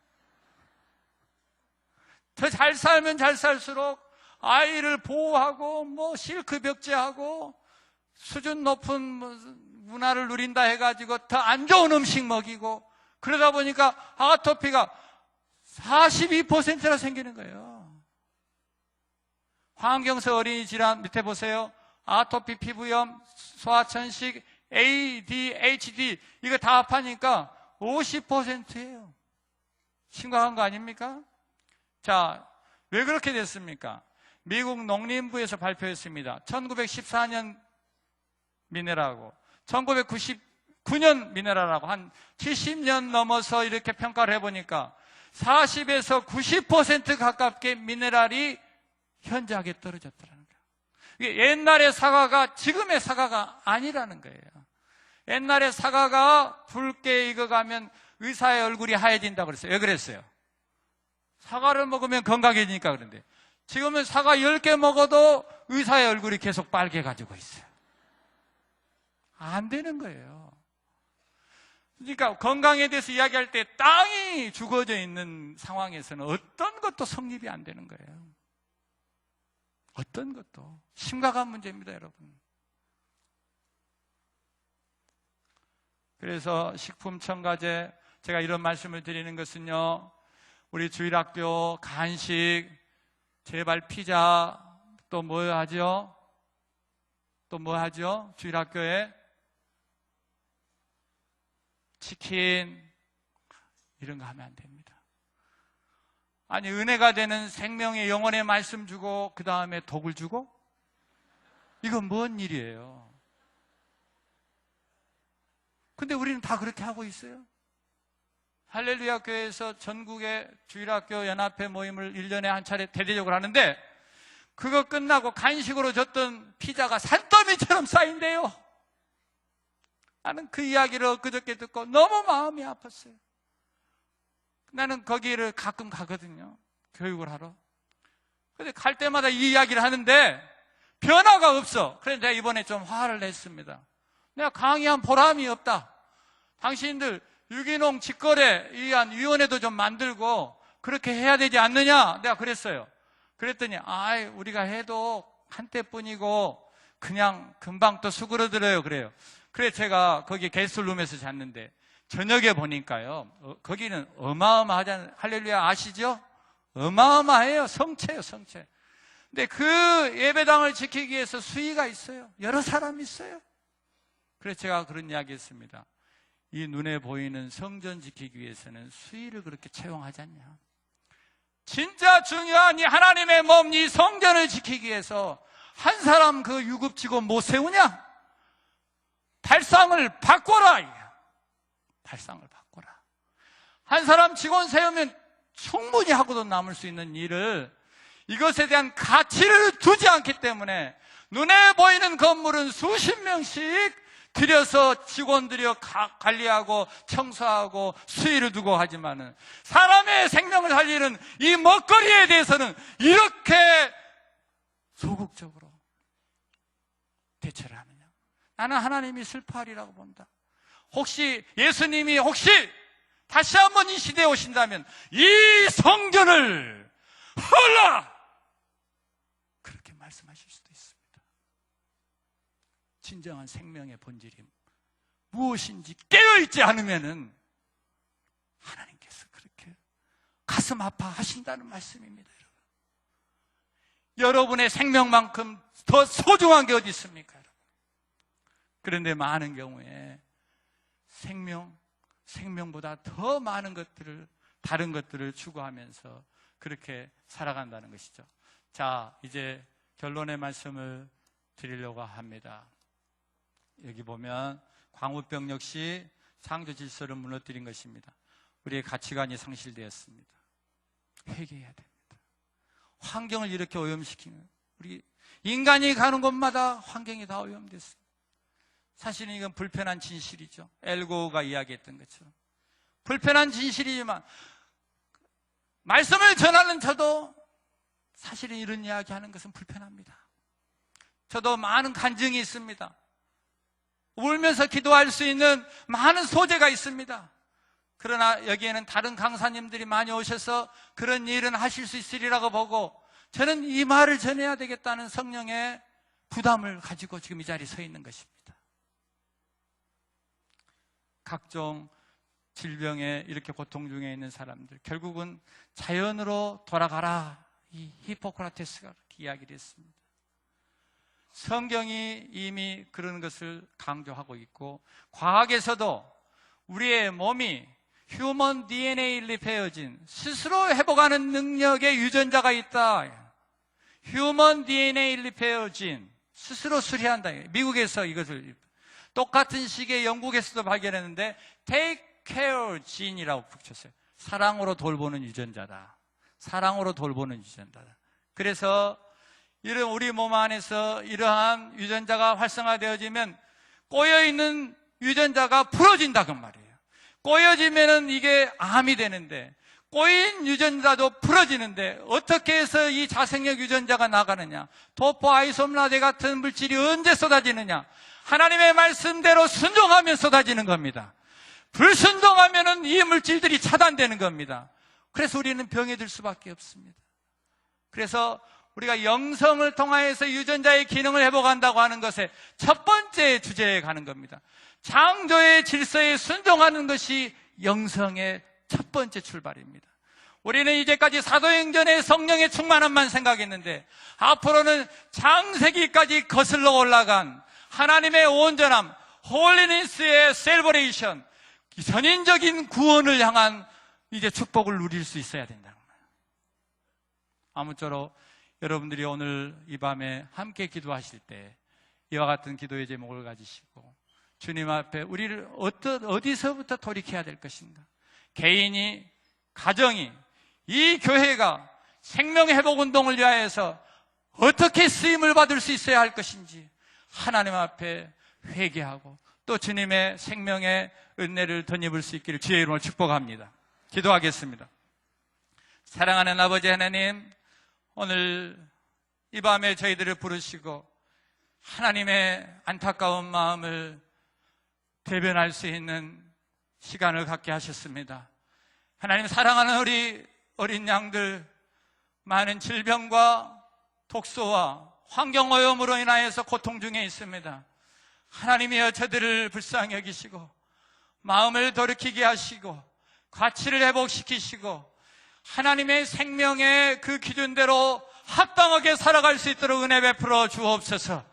더 잘 살면 잘 살수록 아이를 보호하고 실크 벽제하고 수준 높은 문화를 누린다 해가지고 더 안 좋은 음식 먹이고 그러다 보니까 아토피가 42%나 생기는 거예요. 환경성 어린이 질환 밑에 보세요. 아토피, 피부염, 소아천식, ADHD 이거 다 합하니까 50%예요. 심각한 거 아닙니까? 자, 왜 그렇게 됐습니까? 미국 농림부에서 발표했습니다. 1914년 미네랄하고 1999년 미네랄하고 한 70년 넘어서 이렇게 평가를 해보니까 40에서 90% 가깝게 미네랄이 현저하게 떨어졌더라는 거예요. 이게 옛날의 사과가 지금의 사과가 아니라는 거예요. 옛날에 사과가 붉게 익어가면 의사의 얼굴이 하얘진다고 그랬어요. 왜 그랬어요? 사과를 먹으면 건강해지니까 그런데 지금은 사과 10개 먹어도 의사의 얼굴이 계속 빨개가지고 있어요. 안 되는 거예요. 그러니까 건강에 대해서 이야기할 때 땅이 죽어져 있는 상황에서는 어떤 것도 성립이 안 되는 거예요. 어떤 것도. 심각한 문제입니다, 여러분. 그래서 식품첨가제, 제가 이런 말씀을 드리는 것은요, 우리 주일학교 간식, 제발 피자, 또 뭐 하죠? 또 뭐 하죠? 주일학교에 치킨 이런 거 하면 안 됩니다. 아니, 은혜가 되는 생명의 영혼의 말씀 주고 그 다음에 독을 주고? 이건 뭔 일이에요? 근데 우리는 다 그렇게 하고 있어요. 할렐루야 교회에서 전국의 주일학교 연합회 모임을 1년에 한 차례 대대적으로 하는데 그거 끝나고 간식으로 줬던 피자가 산더미처럼 쌓인대요. 나는 그 이야기를 그저께 듣고 너무 마음이 아팠어요. 나는 거기를 가끔 가거든요. 교육을 하러. 근데 갈 때마다 이 이야기를 하는데 변화가 없어. 그래서 내가 이번에 좀 화를 냈습니다. 내가 강의한 보람이 없다. 당신들 유기농 직거래 위한 위원회도 좀 만들고 그렇게 해야 되지 않느냐? 내가 그랬어요. 그랬더니 우리가 해도 한때뿐이고 그냥 금방 또 수그러들어요. 그래요. 그래 제가 거기 게스트룸에서 잤는데 저녁에 보니까요, 거기는 어마어마하잖아요. 할렐루야 아시죠? 어마어마해요. 성체예요, 성체. 근데 그 예배당을 지키기 위해서 수위가 있어요. 여러 사람이 있어요. 그래서 제가 그런 이야기 했습니다. 이 눈에 보이는 성전 지키기 위해서는 수위를 그렇게 채용하지 않냐. 진짜 중요한 이 하나님의 몸, 이 성전을 지키기 위해서 한 사람 그 유급 직원 못 세우냐? 발상을 바꿔라. 발상을 바꿔라. 한 사람 직원 세우면 충분히 하고도 남을 수 있는 일을, 이것에 대한 가치를 두지 않기 때문에 눈에 보이는 건물은 수십 명씩 들여서 직원들이 관리하고 청소하고 수위를 두고 하지만은 사람의 생명을 살리는 이 먹거리에 대해서는 이렇게 소극적으로 대처를 하느냐. 나는 하나님이 슬퍼하리라고 본다. 혹시 예수님이 다시 한번 이 시대에 오신다면 이 성전을 헐라! 그렇게 말씀하실 수도 있습니다. 진정한 생명의 본질이 무엇인지 깨어있지 않으면은 하나님께서 그렇게 가슴 아파하신다는 말씀입니다. 여러분의 생명만큼 더 소중한 게 어디 있습니까? 여러분? 그런데 많은 경우에 생명보다 더 많은 것들을, 다른 것들을 추구하면서 그렇게 살아간다는 것이죠. 자, 이제 결론의 말씀을 드리려고 합니다. 여기 보면 광우병 역시 창조 질서를 무너뜨린 것입니다. 우리의 가치관이 상실되었습니다. 회개해야 됩니다. 환경을 이렇게 오염시키는, 우리 인간이 가는 곳마다 환경이 다 오염됐습니다. 사실은 이건 불편한 진실이죠. 엘고가 이야기했던 것처럼 불편한 진실이지만 말씀을 전하는 저도 사실은 이런 이야기하는 것은 불편합니다. 저도 많은 간증이 있습니다. 울면서 기도할 수 있는 많은 소재가 있습니다. 그러나 여기에는 다른 강사님들이 많이 오셔서 그런 일은 하실 수 있으리라고 보고 저는 이 말을 전해야 되겠다는 성령의 부담을 가지고 지금 이 자리에 서 있는 것입니다. 각종 질병에 이렇게 고통 중에 있는 사람들, 결국은 자연으로 돌아가라, 이 히포크라테스가 그렇게 이야기를 했습니다. 성경이 이미 그런 것을 강조하고 있고, 과학에서도 우리의 몸이 휴먼 DNA 리페어진, 스스로 회복하는 능력의 유전자가 있다. 휴먼 DNA 리페어진, 스스로 수리한다. 미국에서 이것을 똑같은 시기에 영국에서도 발견했는데 take care gene이라고 붙였어요. 사랑으로 돌보는 유전자다. 사랑으로 돌보는 유전자다. 그래서 이런 우리 몸 안에서 이러한 유전자가 활성화되어지면 꼬여있는 유전자가 풀어진다 그 말이에요. 꼬여지면은 이게 암이 되는데, 꼬인 유전자도 풀어지는데 어떻게 해서 이 자생력 유전자가 나가느냐? 토포아이솜라제 같은 물질이 언제 쏟아지느냐? 하나님의 말씀대로 순종하면 쏟아지는 겁니다. 불순종하면은 이 물질들이 차단되는 겁니다. 그래서 우리는 병에 들 수밖에 없습니다. 그래서 우리가 영성을 통하여서 유전자의 기능을 회복한다고 하는 것의 첫 번째 주제에 가는 겁니다. 창조의 질서에 순종하는 것이 영성의 첫 번째 출발입니다. 우리는 이제까지 사도행전의 성령의 충만함만 생각했는데 앞으로는 창세기까지 거슬러 올라간 하나님의 온전함, 홀리니스의 셀버레이션, 전인적인 구원을 향한 이제 축복을 누릴 수 있어야 된다는 거예요. 아무쪼록 여러분들이 오늘 이 밤에 함께 기도하실 때 이와 같은 기도의 제목을 가지시고 주님 앞에 우리를 어디서부터 돌이켜야 될 것인가? 개인이, 가정이, 이 교회가 생명회복운동을 위하여서 어떻게 쓰임을 받을 수 있어야 할 것인지 하나님 앞에 회개하고 또 주님의 생명의 은혜를 덧입을 수 있기를 주의 이름으로 축복합니다. 기도하겠습니다. 사랑하는 아버지 하나님, 오늘 이 밤에 저희들을 부르시고 하나님의 안타까운 마음을 대변할 수 있는 시간을 갖게 하셨습니다. 하나님, 사랑하는 우리 어린 양들, 많은 질병과 독소와 환경오염으로 인하여서 고통 중에 있습니다. 하나님이여 저들을 불쌍히 여기시고 마음을 돌이키게 하시고 가치를 회복시키시고 하나님의 생명의 그 기준대로 합당하게 살아갈 수 있도록 은혜 베풀어 주옵소서.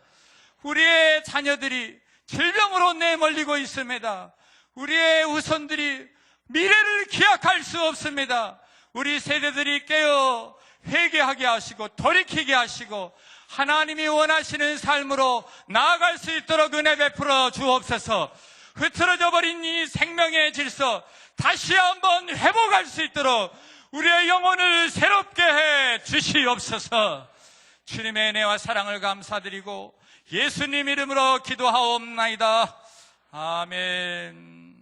우리의 자녀들이 질병으로 내몰리고 있습니다. 우리의 후손들이 미래를 기약할 수 없습니다. 우리 세대들이 깨어 회개하게 하시고 돌이키게 하시고 하나님이 원하시는 삶으로 나아갈 수 있도록 은혜 베풀어 주옵소서. 흐트러져 버린 이 생명의 질서 다시 한번 회복할 수 있도록 우리의 영혼을 새롭게 해 주시옵소서. 주님의 은혜와 사랑을 감사드리고 예수님 이름으로 기도하옵나이다. 아멘.